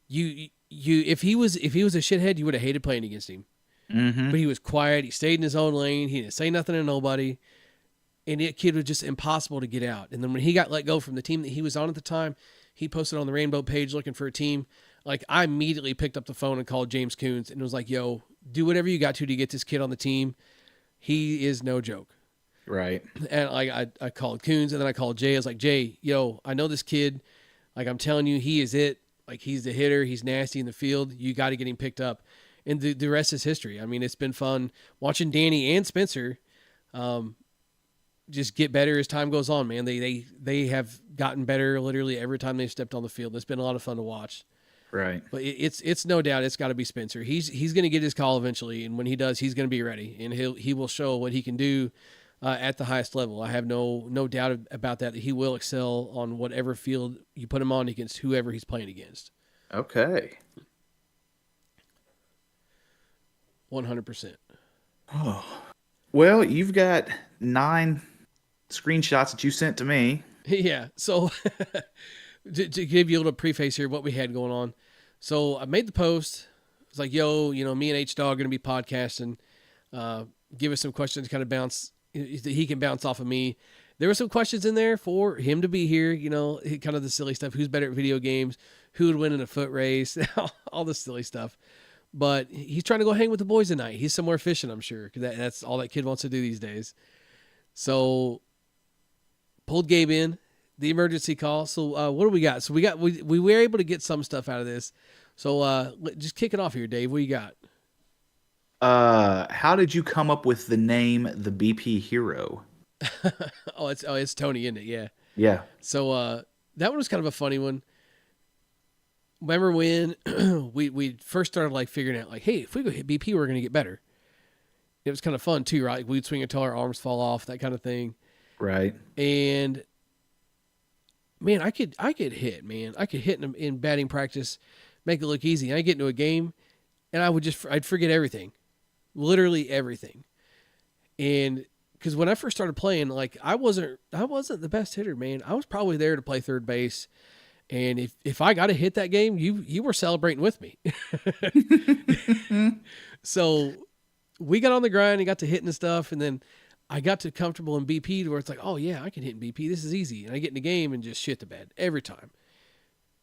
B: you if he was a shithead, you would have hated playing against him.
A: Mm-hmm.
B: But he was quiet. He stayed in his own lane. He didn't say nothing to nobody. And that kid was just impossible to get out. And then when he got let go from the team that he was on at the time, he posted on the Rainbow page looking for a team. Like I immediately picked up the phone and called James Coons and was like, "Yo, do whatever you got to get this kid on the team. He is no joke."
A: Right.
B: And I called Coons and then I called Jay. I was like, "Jay, yo, I know this kid. Like I'm telling you, he is it. Like he's the hitter. He's nasty in the field. You got to get him picked up." And the rest is history. I mean, it's been fun watching Danny and Spencer just get better as time goes on, man. They have gotten better literally every time they've stepped on the field. It's been a lot of fun to watch.
A: Right.
B: But it's no doubt it's got to be Spencer. He's going to get his call eventually, and when he does, he's going to be ready, and he will show what he can do at the highest level. I have no doubt about that he will excel on whatever field you put him on against whoever he's playing against.
A: Okay.
B: 100%.
A: Oh. Well, you've got 9 screenshots that you sent to me.
B: Yeah. So to give you a little preface here, what we had going on. So I made the post. It's like, yo, me and H Dog are going to be podcasting. Give us some questions, kind of bounce. He can bounce off of me. There were some questions in there for him to be here. Kind of the silly stuff. Who's better at video games? Who would win in a foot race? All the silly stuff. But he's trying to go hang with the boys tonight. He's somewhere fishing, I'm sure, because that's all that kid wants to do these days. So pulled Gabe in, the emergency call. So what do we got? So we were able to get some stuff out of this. So just kick it off here, Dave. What you got?
A: How did you come up with the name the BP Hero?
B: It's Tony, isn't it? Yeah.
A: Yeah.
B: So that one was kind of a funny one. Remember when we first started like figuring out like, hey, if we go hit BP, we're gonna get better. It was kind of fun too, right? We'd swing until our arms fall off, that kind of thing.
A: Right.
B: And man, I could hit, man. I could hit in batting practice, make it look easy. And I get into a game, and I'd forget everything, literally everything. And because when I first started playing, like I wasn't the best hitter, man. I was probably there to play third base. And if I got a hit that game, you were celebrating with me. So we got on the grind and got to hitting and stuff, and then I got to comfortable in BP to where it's like, oh yeah, I can hit in BP. This is easy. And I get in the game and just shit the bed every time.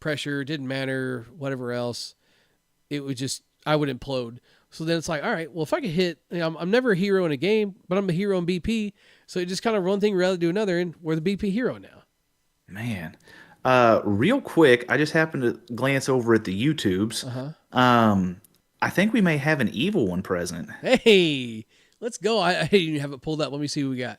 B: Pressure didn't matter, whatever else. It would just I would implode. So then it's like, all right, well if I could hit, I'm never a hero in a game, but I'm a hero in BP. So it just kind of one thing rather do another, and we're the BP hero now.
A: Man. Real quick, I just happened to glance over at the YouTubes. I think we may have an evil one present.
B: Hey, let's go. I didn't even have it pulled up. Let me see what we got.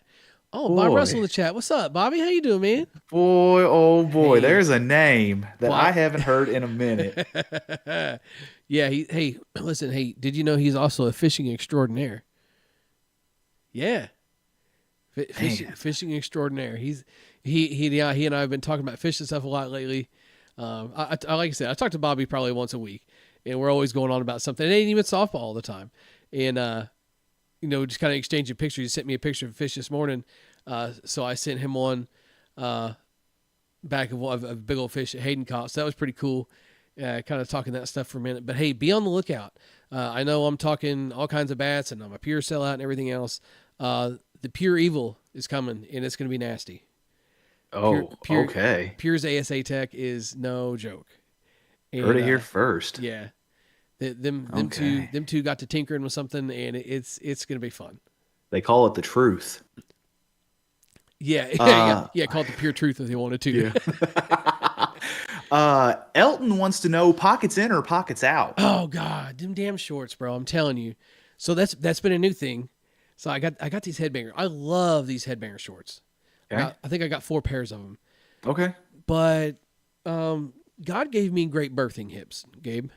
B: Oh, Bob
A: Boy.
B: Russell in the chat. What's up, Bobby? How you doing, man?
A: Boy, oh boy,
B: Hey.
A: there's a name that
B: Bob.
A: I haven't heard in a minute.
B: Yeah, hey, listen, hey, did you know he's also a fishing extraordinaire? Yeah. Fishing extraordinaire. He and I have been talking about fishing stuff a lot lately. I like I said, I talk to Bobby probably once a week, and we're always going on about something. It ain't even softball all the time, and just kind of exchanging pictures. He sent me a picture of a fish this morning, so I sent him one back of a big old fish that Hayden caught. So that was pretty cool. Kind of talking that stuff for a minute, but hey, be on the lookout. I know I'm talking all kinds of bats, and I'm a pure sellout and everything else. The Pure Evil is coming, and it's going to be nasty.
A: Oh, okay.
B: Pure's ASA tech is no joke. And,
A: Heard it here first.
B: Yeah, them two got to tinkering with something, and it's going to be fun.
A: They call it the truth.
B: Yeah, call it the Pure Truth if they wanted to.
A: Yeah. Elton wants to know pockets in or pockets out.
B: Oh God, them damn shorts, bro! I'm telling you. So that's been a new thing. So I got these headbanger. I love these headbanger shorts.
A: Okay.
B: I think I got 4 pairs of them.
A: Okay.
B: But God gave me great birthing hips, Gabe.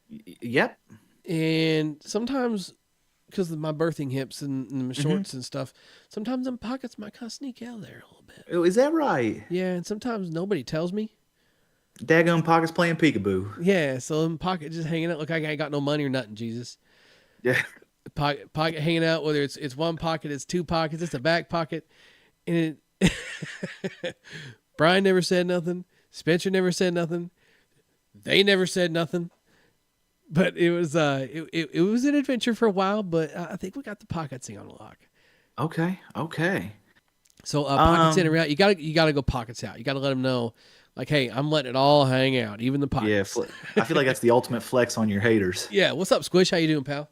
A: Yep.
B: And sometimes, because of my birthing hips and my shorts and stuff, sometimes them pockets might kind of sneak out there a little bit.
A: Oh, is that right?
B: Yeah, and sometimes nobody tells me.
A: Daggum pockets playing peekaboo.
B: Yeah, so them pockets just hanging out. Look, I ain't got no money or nothing, Jesus.
A: Yeah.
B: Pocket hanging out, whether it's one pocket, it's 2 pockets, it's a back pocket. And Brian never said nothing. Spencer never said nothing. They never said nothing. But it was it was an adventure for a while, but I think we got the pockets thing on lock.
A: Okay.
B: So pockets in and out. You gotta go pockets out. You gotta let them know, like, hey, I'm letting it all hang out, even the pockets.
A: Yeah. I feel like that's the ultimate flex on your haters.
B: Yeah. What's up, Squish? How you doing, pal?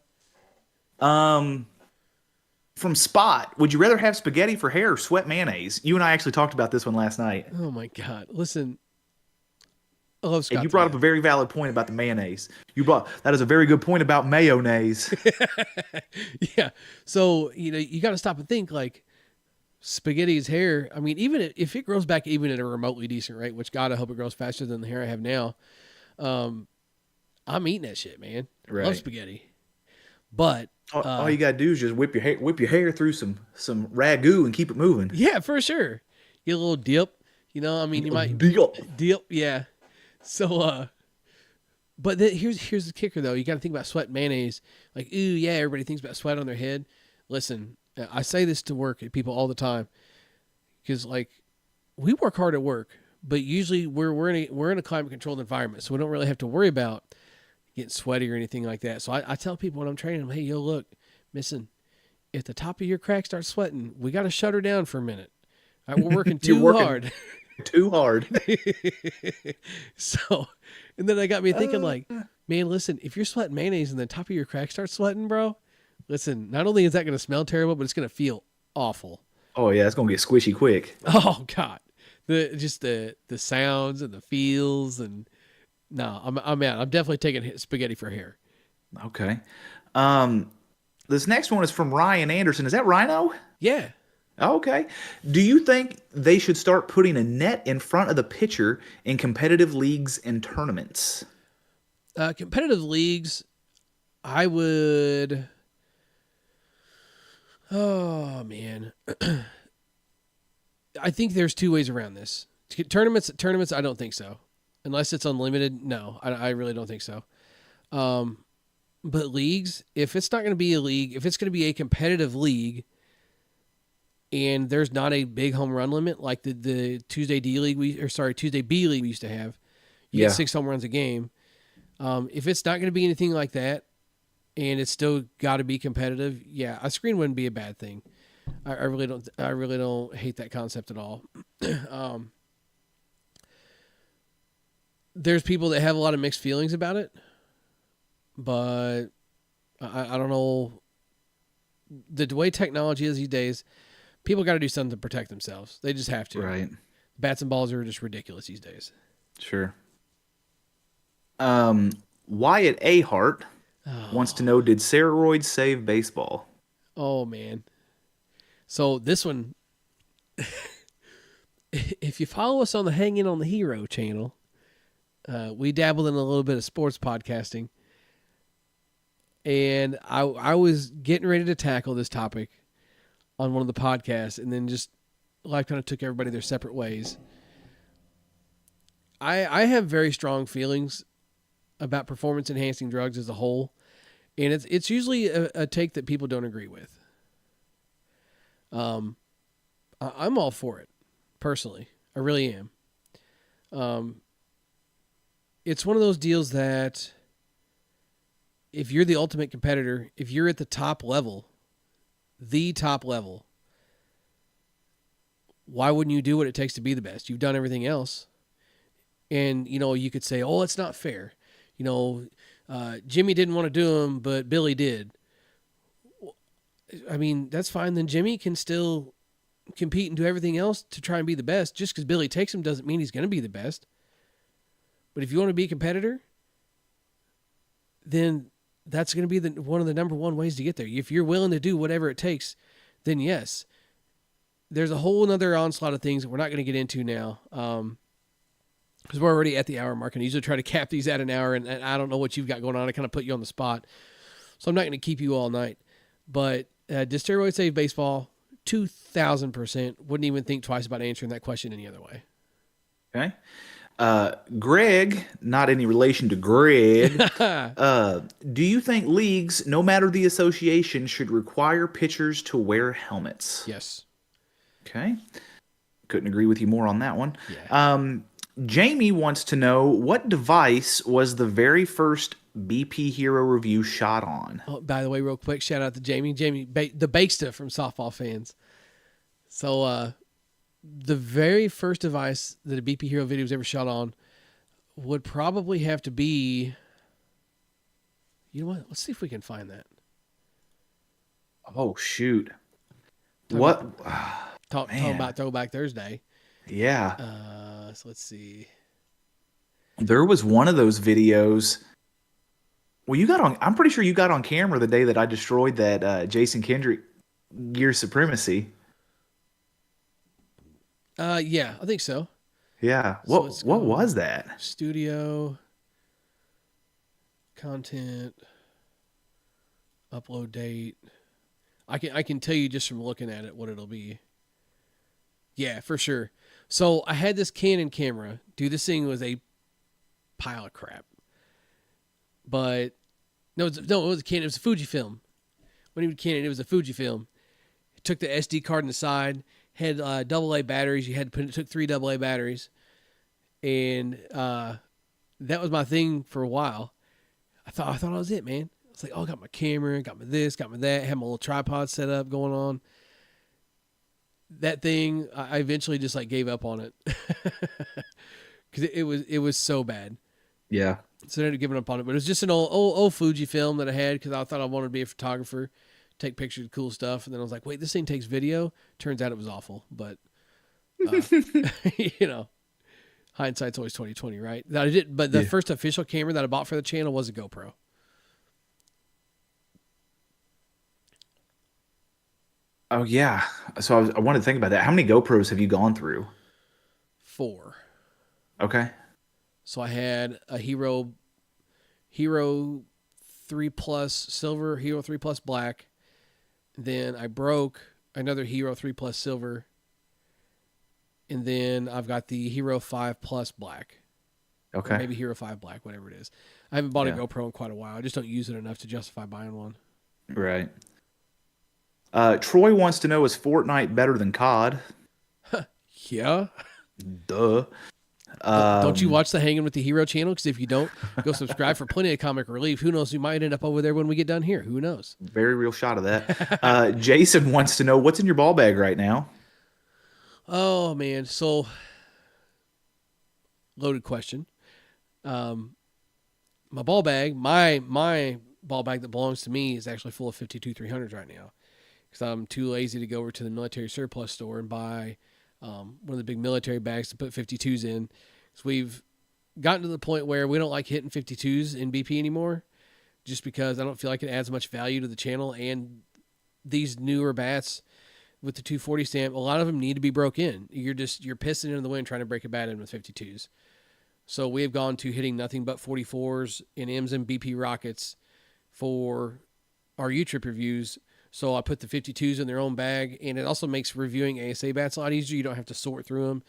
A: From Spot, would you rather have spaghetti for hair or sweat mayonnaise? You and I actually talked about this one last night.
B: Oh my God! Listen, I love Scott.
A: And you brought up a very valid point about the mayonnaise. That is a very good point about mayonnaise.
B: Yeah. So you got to stop and think like spaghetti's hair. I mean, even if it grows back even at a remotely decent rate, which God, I hope it grows faster than the hair I have now. I'm eating that shit, man.
A: Right.
B: I love spaghetti. But
A: all you gotta do is just whip your hair through some ragu and keep it moving.
B: Yeah, for sure. Get a little dip. I mean, you might dip. Yeah. So, but here's the kicker though. You got to think about sweat and mayonnaise. Like, ooh, yeah, everybody thinks about sweat on their head. Listen, I say this to people all the time because like we work hard at work, but usually we're in a climate controlled environment, so we don't really have to worry about getting sweaty or anything like that. So I tell people when I'm training them, hey, yo, look, listen, if the top of your crack starts sweating, we got to shut her down for a minute. All right, we're working too hard.
A: Too hard.
B: So, and then that got me thinking like, man, listen, if you're sweating mayonnaise and the top of your crack starts sweating, bro, listen, not only is that going to smell terrible, but it's going to feel awful.
A: Oh yeah, it's going to get squishy quick.
B: Oh God. The sounds and the feels and no, I'm out. I'm definitely taking spaghetti for hair.
A: Okay. This next one is from Ryan Anderson. Is that Rhino?
B: Yeah.
A: Okay. Do you think they should start putting a net in front of the pitcher in competitive leagues and tournaments?
B: Competitive leagues, I would. Oh man, I think there's two ways around this. Tournaments, I don't think so. Unless it's unlimited, no, I really don't think so. Um, but leagues, if it's not going to be a league, if it's going to be a competitive league, and there's not a big home run limit like the Tuesday D League Tuesday B League we used to have, you get
A: Yeah.
B: 6 home runs a game. If it's not going to be anything like that, and it's still got to be competitive, yeah, a screen wouldn't be a bad thing. I really don't. I really don't hate that concept at all. um, there's people that have a lot of mixed feelings about it, but I don't know the way technology is these days. People got to do something to protect themselves. They just have to.
A: Right.
B: Bats and balls are just ridiculous these days.
A: Sure. Wyatt A. Hart wants to
B: Oh,
A: know, did steroids save baseball?
B: oh man. So this one, if you follow us on the Hanging on the Hero channel, we dabbled in a little bit of sports podcasting, and I was getting ready to tackle this topic on one of the podcasts, and then just life kind of took everybody their separate ways. I have very strong feelings about performance enhancing drugs as a whole, and it's usually a take that people don't agree with. I'm all for it, personally. I really am. It's one of those deals that if you're the ultimate competitor, if you're at the top level, why wouldn't you do what it takes to be the best? You've done everything else. And, you could say, oh, it's not fair. Jimmy didn't want to do them, but Billy did. I mean, that's fine. Then Jimmy can still compete and do everything else to try and be the best. Just because Billy takes him doesn't mean he's going to be the best. But if you want to be a competitor, then that's going to be one of the number one ways to get there. If you're willing to do whatever it takes, then yes. There's a whole other onslaught of things that we're not going to get into now. Because we're already at the hour mark, and I usually try to cap these at an hour, and I don't know what you've got going on. I kind of put you on the spot. So I'm not going to keep you all night. But does steroids save baseball? 2,000%. Wouldn't even think twice about answering that question any other way.
A: Okay. Greg, not any relation to Greg. Do you think leagues, no matter the association, should require pitchers to wear helmets?
B: Yes.
A: Okay. Couldn't agree with you more on that one.
B: Yeah.
A: Jamie wants to know, what device was the very first BP Hero review shot on?
B: Oh, by the way, real quick, shout out to Jamie. The Bakesta from Softball Fans. So, the very first device that a BP Hero video was ever shot on would probably have to be. You know what? Let's see if we can find that.
A: Oh, shoot.
B: Talking about Throwback Thursday.
A: Yeah.
B: So let's see.
A: There was one of those videos. Well, I'm pretty sure you got on camera the day that I destroyed that Jason Kendrick Gear Supremacy.
B: Yeah, I think so.
A: Yeah.
B: So
A: What was that?
B: Studio content upload date. I can tell you just from looking at it what it'll be. Yeah, for sure. So I had this Canon camera. Dude, this thing was a pile of crap. But no, it was a Canon. It was a Fujifilm. When he was Canon, it was a Fujifilm. It took the SD card on the side. Had AA batteries. It took 3 AA batteries, and that was my thing for a while. I thought that was it, man. It's like, oh, I got my camera, got my this, got my that. Had my little tripod set up going on. That thing, I eventually just like gave up on it because it was so bad.
A: Yeah.
B: So I ended up giving up on it. But it was just an old Fujifilm that I had because I thought I wanted to be a photographer, take pictures of cool stuff. And then I was like, wait, this thing takes video? Turns out it was awful. But, hindsight's always 20/20, right? But the first official camera that I bought for the channel was a GoPro.
A: Oh yeah. So I wanted to think about that. How many GoPros have you gone through?
B: 4.
A: Okay.
B: So I had a Hero 3 Plus Silver, Hero 3 Plus Black. Then I broke another Hero 3 Plus Silver. And then I've got the Hero 5 Plus Black. Or
A: Okay.
B: maybe Hero 5 Black, whatever it is. I haven't bought a
A: Yeah.
B: GoPro in quite a while. I just don't use it enough to justify buying one.
A: Right. Troy wants to know, is Fortnite better than COD?
B: Yeah.
A: Duh.
B: Don't you
A: Um,
B: watch the Hanging with the Hero channel? Because if you don't, go subscribe for plenty of comic relief. Who knows? You might end up over there when we get done here. Who knows?
A: very real shot of that. Jason wants to know, what's in your ball bag right now?
B: Oh, man. So, loaded question. My ball bag, my ball bag that belongs to me is actually full of 52 300s right now. Because I'm too lazy to go over to the military surplus store and buy one of the big military bags to put 52s in. So we've gotten to the point where we don't like hitting 52s in BP anymore, just because I don't feel like it adds much value to the channel. And these newer bats with the 240 stamp, a lot of them need to be broke in. You're pissing in the wind trying to break a bat in with 52s. So we have gone to hitting nothing but 44s and M's and BP rockets for our U-Trip reviews. So I put the 52s in their own bag, and it also makes reviewing ASA bats a lot easier. You don't have to sort through them.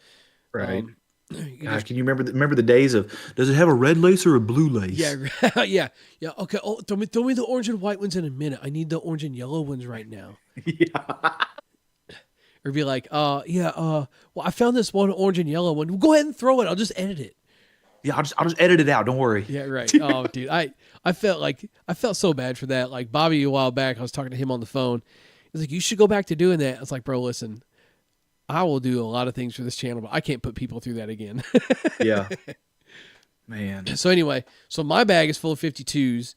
A: Right.
B: You
A: God,
B: just
A: can you remember the days of, does it have a red lace or a blue
B: yeah,
A: lace?
B: yeah, yeah. Okay. Oh, throw me the orange and white ones in a minute. I need the orange and yellow ones right now.
A: Yeah.
B: Or be like, well, I found this one orange and yellow one. Well, go ahead and throw it. I'll just edit it.
A: Yeah, I'll just edit it out. Don't worry.
B: Yeah, right. Oh, dude, I felt so bad for that. Like Bobby a while back, I was talking to him on the phone. He's like, you should go back to doing that. I was like, bro, listen, I will do a lot of things for this channel, but I can't put people through that again.
A: Yeah. Man.
B: So anyway, so my bag is full of 52s,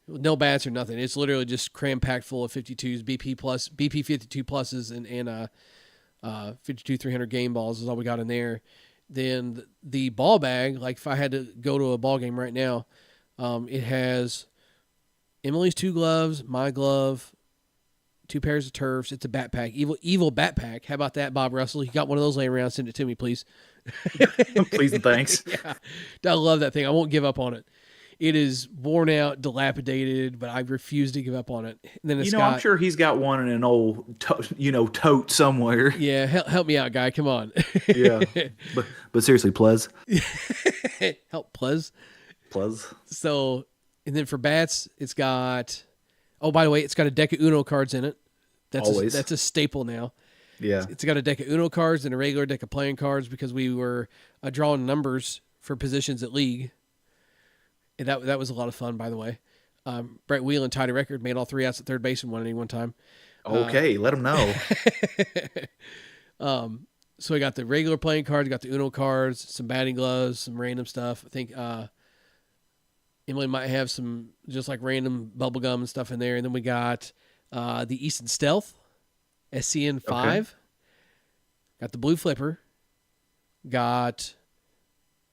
B: no bats or nothing. It's literally just cram packed full of 52s, BP 52 pluses, and 52 300 game balls is all we got in there. Then the ball bag, like if I had to go to a ball game right now, it has Emily's 2 gloves, my glove, 2 pairs of turfs. It's a bat pack, evil bat pack. How about that, Bob Russell? You got one of those laying around? Send it to me, please.
A: Please and thanks.
B: Yeah, I love that thing. I won't give up on it. It is worn out, dilapidated, but I refuse to give up on it. And then it's
A: I'm sure he's got one in an old, tote somewhere.
B: yeah, help me out, guy. Come on.
A: Yeah. But seriously, Plez.
B: Help, please.
A: Plez.
B: So, and then for bats, it's got. Oh, by the way, it's got a deck of Uno cards in it.
A: Always.
B: That's a staple now.
A: Yeah.
B: It's got a deck of Uno cards and a regular deck of playing cards because we were drawing numbers for positions at league. And that was a lot of fun, by the way. Brett Wheelan tied a record, made all 3 outs at third base and won any one time.
A: Okay, let him know.
B: So we got the regular playing cards, got the Uno cards, some batting gloves, some random stuff. I think Emily might have some just like random bubble gum and stuff in there. And then we got the Easton Stealth SCN5. Okay. Got the blue flipper. Got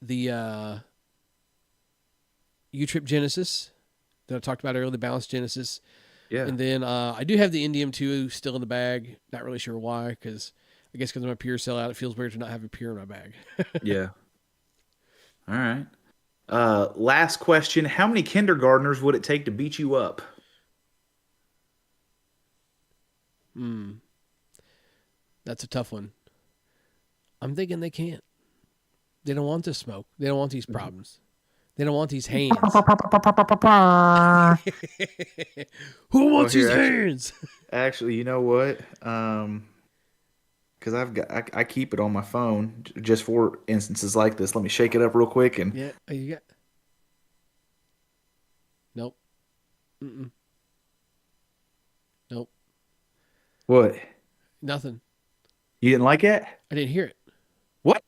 B: the U-Trip Genesis that I talked about earlier, the Balanced Genesis.
A: Yeah.
B: And then I do have the Indium 2 still in the bag. Not really sure why, because I guess because I'm a pure sellout, it feels weird to not have a pure in my bag.
A: Yeah. All right. Last question. How many kindergartners would it take to beat you up?
B: That's a tough one. I'm thinking they can't. They don't want this smoke. They don't want these problems. They don't want these hands. Who wants these hands?
A: Actually, you know what? Because I keep it on my phone just for instances like this. Let me shake it up real quick and
B: yeah, you got. Nope. Nope.
A: What?
B: Nothing.
A: You didn't like it?
B: I didn't hear it.
A: What?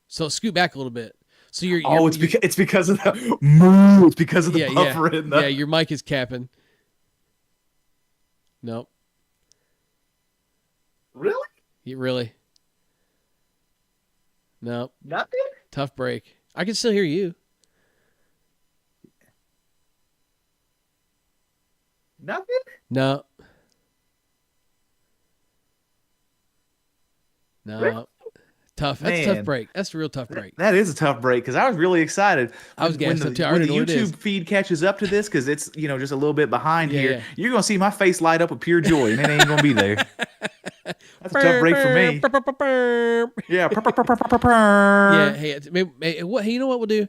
B: So scoot back a little bit. So
A: it's because of the moo. It's because of the buffer in the.
B: Yeah, your mic is capping. Nope.
A: Really?
B: Really? Nope.
A: Nothing?
B: Tough break. I can still hear you.
A: Nothing?
B: No. No, tough. That's a tough
A: Man,
B: break. That's a real tough break.
A: that is a tough break because I was really excited
B: I was
A: when
B: gassed
A: the
B: up too. I
A: when
B: already
A: the
B: know what it is.
A: YouTube feed catches up to this because it's just a little bit behind
B: Yeah,
A: here.
B: yeah.
A: You're gonna see my face light up with pure joy, and it ain't gonna be there. That's a tough break for me. Yeah.
B: Yeah. Hey, what? Hey, you know what we'll do?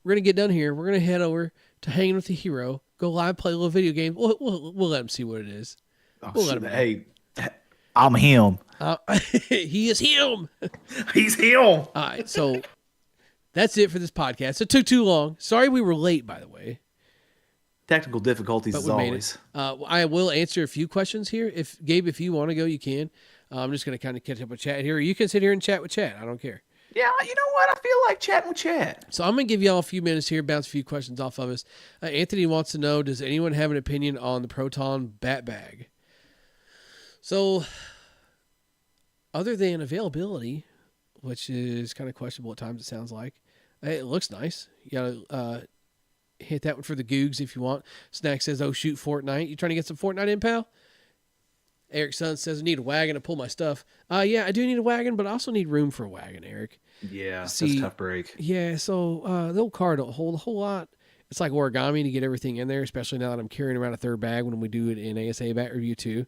B: We're gonna get done here. We're gonna head over to Hanging with the Hero. Go live, play a little video game. We'll let him see what it is.
A: Oh,
B: We'll let him know.
A: hey, I'm him.
B: He is him.
A: He's him.
B: All right, so that's it for this podcast. It took too long. Sorry we were late, by the way.
A: Technical difficulties
B: But
A: as
B: we made
A: always.
B: it. I will answer a few questions here. If Gabe, if you want to go, you can. I'm just going to kind of catch up with chat here. You can sit here and chat with chat. I don't care.
A: Yeah, you know what? I feel like chatting with chat.
B: So I'm going to give y'all a few minutes here, bounce a few questions off of us. Anthony wants to know, does anyone have an opinion on the Proton bat bag? So other than availability, which is kind of questionable at times, it sounds like, it looks nice. You got to hit that one for the Googs if you want. Snack says, oh, shoot, Fortnite. You trying to get some Fortnite in, pal? Eric's son says, I need a wagon to pull my stuff. Yeah, I do need a wagon, but I also need room for a wagon, Eric.
A: Yeah, that's
B: See,
A: a tough break.
B: Yeah, so the old car don't hold a whole lot. It's like origami to get everything in there, especially now that I'm carrying around a third bag when we do it in ASA Bat Review too.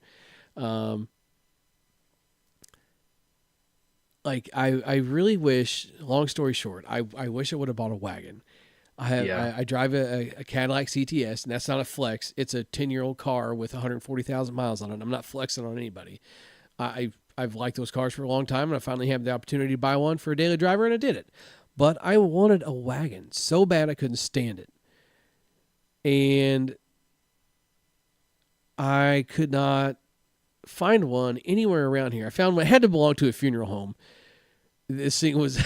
B: Like I really wish, long story short, I wish I would have bought a wagon. I drive a Cadillac CTS, and that's not a flex. It's a 10-year-old car with 140,000 miles on it. I'm not flexing on anybody. I've liked those cars for a long time, and I finally had the opportunity to buy one for a daily driver, and I did it. But I wanted a wagon so bad I couldn't stand it. And I could not find one anywhere around here. I found one. It had to belong to a funeral home. This thing was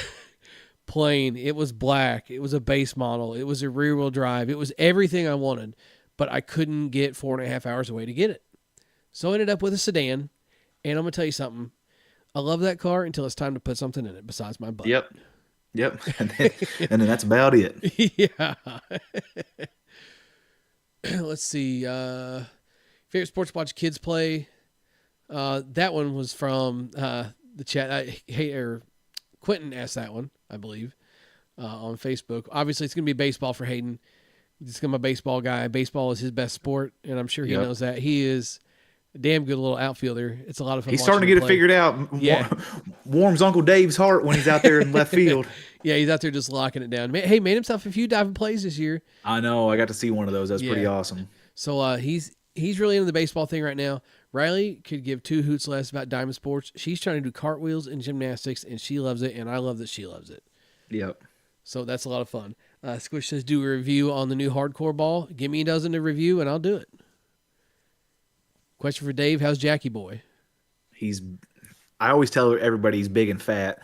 B: plain. It was black. It was a base model. It was a rear-wheel drive. It was everything I wanted, but I couldn't get 4.5 hours away to get it. So I ended up with a sedan, and I'm going to tell you something. I love that car until it's time to put something in it besides my butt.
A: Yep. And then that's about it.
B: Yeah. Let's see. Favorite sports to watch kids play. That one was from the chat. Quentin asked that one, I believe, on Facebook. Obviously, it's going to be baseball for Hayden. He's going to be a baseball guy. Baseball is his best sport, and I'm sure he knows that. He is a damn good little outfielder. It's a lot of fun.
A: He's starting to get it figured out.
B: Yeah.
A: Warms Uncle Dave's heart when he's out there in left field.
B: Yeah, he's out there just locking it down. Hey, made himself a few diving plays this year.
A: I know. I got to see one of those. That's pretty awesome.
B: So he's really into the baseball thing right now. Riley could give two hoots less about diamond sports. She's trying to do cartwheels and gymnastics, and she loves it, and I love that she loves it.
A: Yep.
B: So that's a lot of fun. Squish says, do a review on the new hardcore ball. Give me a dozen to review, and I'll do it. Question for Dave, how's Jackie boy?
A: I always tell everybody he's big and fat.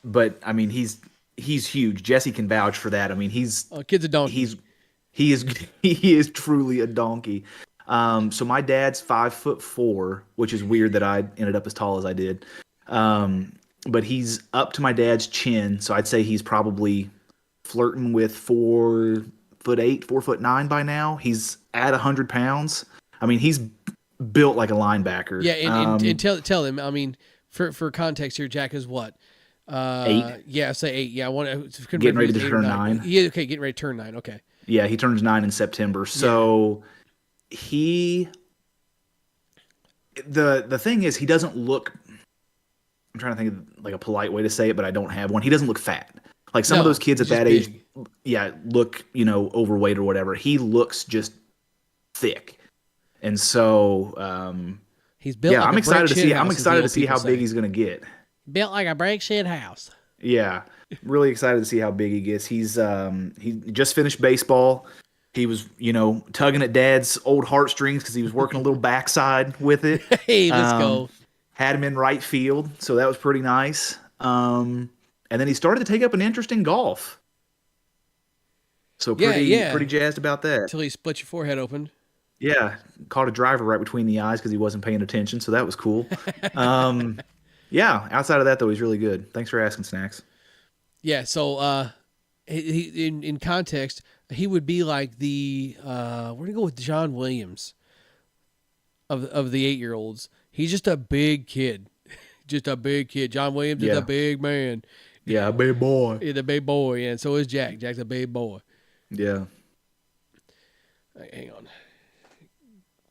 A: But, I mean, he's huge. Jesse can vouch for that. I mean,
B: kid's a donkey.
A: He is truly a donkey. So my dad's 5'4", which is weird that I ended up as tall as I did. But he's up to my dad's chin, so I'd say he's probably flirting with 4'8", 4'9" by now. He's at 100 pounds. I mean, he's built like a linebacker.
B: Yeah, and tell him. I mean, for context here, Jack is what?
A: 8.
B: Yeah, say 8. Yeah,
A: getting ready to turn 9.
B: Yeah, okay, getting ready to turn 9. Okay.
A: Yeah, he turns 9 in September. So the thing is, he doesn't look. I'm trying to think of like a polite way to say it, but I don't have one. He doesn't look fat. Like some of those kids at that age, look overweight or whatever. He looks just thick, and so
B: he's built.
A: Yeah,
B: like
A: I'm excited to see. I'm excited to see how
B: say.
A: big he's going to get.
B: Built like a brick shit house.
A: Yeah, really excited to see how big he gets. He just finished baseball. He was, tugging at Dad's old heartstrings because he was working a little backside with it.
B: Hey, let's go.
A: Had him in right field, so that was pretty nice. And then he started to take up an interest in golf. So pretty jazzed about that.
B: Until he split your forehead open.
A: Yeah, caught a driver right between the eyes because he wasn't paying attention, so that was cool. Yeah, outside of that, though, he's really good. Thanks for asking, Snacks.
B: Yeah, so he, in context, he would be like the we're gonna go with John Williams of the 8-year-olds. He's just a big kid, just a big kid. John Williams is
A: Yeah.
B: a big man.
A: Yeah, a big boy.
B: He's a big boy, and so is Jack. Jack's a big boy.
A: Yeah.
B: Hang on.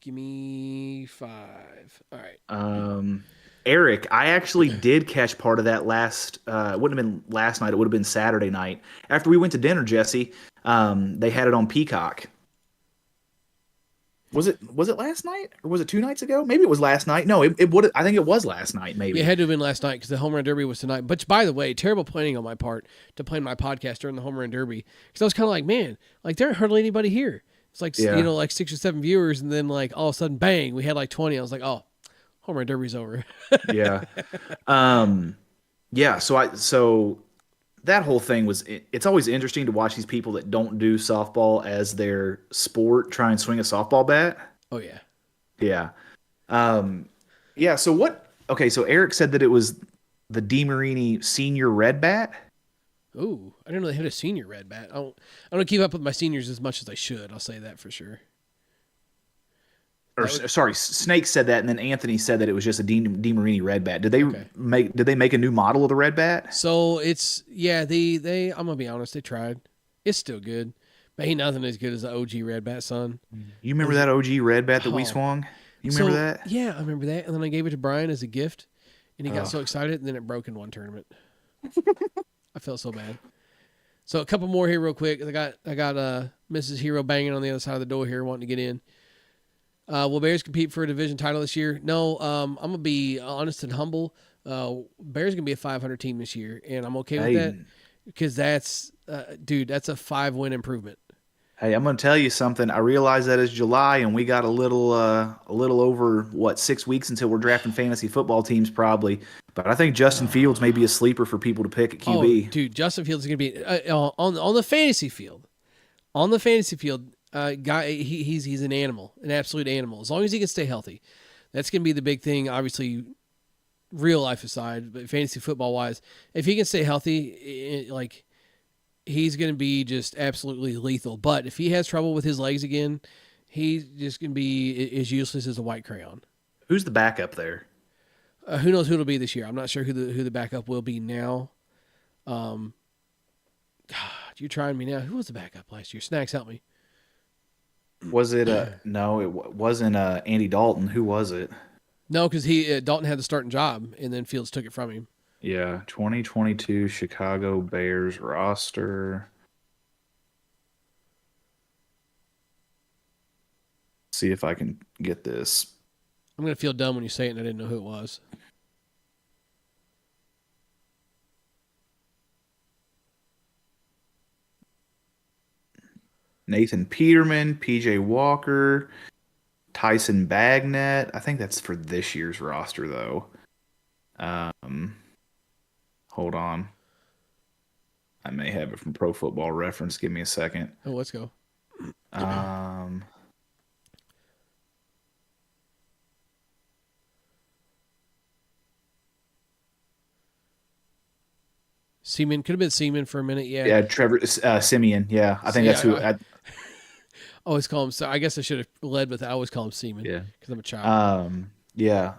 B: Give me 5. All right.
A: Eric, I actually did catch part of that last. It wouldn't have been last night. It would have been Saturday night after we went to dinner. Jesse, they had it on Peacock. Was it last night or was it 2 nights ago? Maybe it was last night. No, it would. I think it was last night. Maybe
B: It had to have been last night because the home run derby was tonight. But by the way, terrible planning on my part to plan my podcast during the home run derby because I was kind of like, man, like there aren't hardly anybody here. It's like like 6 or 7 viewers, and then like all of a sudden, bang, we had like 20. I was like, oh, home run derby's over.
A: Yeah. Yeah. So that whole thing was. It's always interesting to watch these people that don't do softball as their sport try and swing a softball bat.
B: Oh yeah.
A: Yeah. Yeah. So what? Okay. So Eric said that it was the DeMarini Senior Red Bat.
B: Ooh, I didn't know they had a senior red bat. I don't keep up with my seniors as much as I should. I'll say that for sure.
A: Sorry, Snake said that, and then Anthony said that it was just a DeMarini Red Bat. Did they
B: Okay.
A: make a new model of the Red Bat?
B: So it's they I'm gonna be honest, they tried. It's still good, but ain't nothing as good as the OG red bat, son.
A: You remember that OG Red Bat that we
B: Oh.
A: swung? You remember
B: So,
A: that?
B: Yeah, I remember that. And then I gave it to Brian as a gift, and he got so excited, and then it broke in one tournament. I felt so bad. So a couple more here real quick. I got Mrs. Hero banging on the other side of the door here, wanting to get in. Will Bears compete for a division title this year? No. I'm gonna be honest and humble. Bears gonna be a 500 team this year, and I'm okay with that because that's that's a 5-win improvement.
A: Hey, I'm going to tell you something. I realize that it's July, and we got a little over 6 weeks until we're drafting fantasy football teams, probably. But I think Justin Fields may be a sleeper for people to pick at QB.
B: Oh, dude, Justin Fields is going to be on the fantasy field. On the fantasy field, guy, he's an animal, an absolute animal. As long as he can stay healthy, that's going to be the big thing. Obviously, real life aside, but fantasy football wise, if he can stay healthy, he's going to be just absolutely lethal. But if he has trouble with his legs again, he's just going to be as useless as a white crayon.
A: Who's the backup there?
B: Who knows who it'll be this year? I'm not sure who the backup will be now. God, you're trying me now. Who was the backup last year? Snacks, help me.
A: Was it no? It wasn't Andy Dalton. Who was it?
B: No, because Dalton had the starting job, and then Fields took it from him.
A: Yeah, 2022 Chicago Bears roster. See if I can get this.
B: I'm going to feel dumb when you say it and I didn't know who it was.
A: Nathan Peterman, PJ Walker, Tyson Bagnet. I think that's for this year's roster, though. Hold on. I may have it from Pro Football Reference. Give me a second.
B: Oh, let's go. Seaman. Could have been Seaman for a minute, yeah.
A: Yeah, Trevor Simeon. Yeah, I think that's who.
B: I always call him. So I guess I should have led with that. I always call him Seaman.
A: Yeah,
B: because I'm a child.
A: Yeah.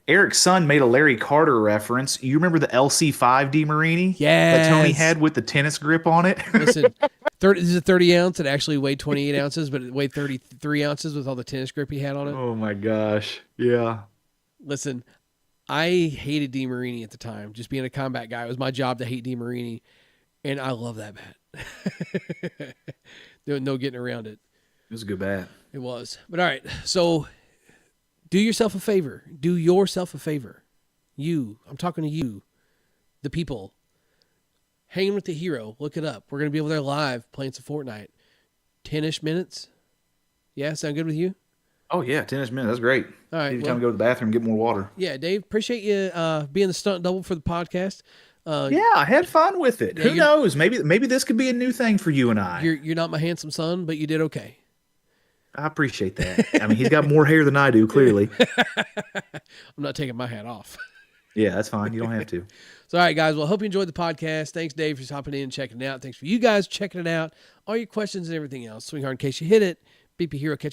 A: Eric's son made a Larry Carter reference. You remember the LC5 DeMarini?
B: Yes.
A: That Tony had with the tennis grip on it?
B: Listen, this is a 30 ounce. It actually weighed 28 ounces, but it weighed 33 ounces with all the tennis grip he had on it.
A: Oh, my gosh. Yeah.
B: Listen, I hated DeMarini at the time. Just being a combat guy, it was my job to hate DeMarini, and I love that bat. There was no getting around it.
A: It was a good bat.
B: It was. But all right, so do yourself a favor. Do yourself a favor. You, I'm talking to you, the people. Hanging with the Hero. Look it up. We're going to be over there live playing some Fortnite. 10-ish minutes. Yeah, sound good with you?
A: Oh, yeah, 10-ish minutes. That's great.
B: All right.
A: Anytime to go to the bathroom, get more water.
B: Yeah, Dave, appreciate you being the stunt double for the podcast.
A: Yeah, I had fun with it. Who knows? Maybe this could be a new thing for you and I.
B: You're not my handsome son, but you did okay.
A: I appreciate that. I mean, he's got more hair than I do, clearly.
B: I'm not taking my hat off.
A: Yeah, that's fine. You don't have to.
B: So, all right, guys. Well, hope you enjoyed the podcast. Thanks, Dave, for hopping in and checking it out. Thanks for you guys checking it out. All your questions and everything else. Swing hard in case you hit it. BP Hero, catch you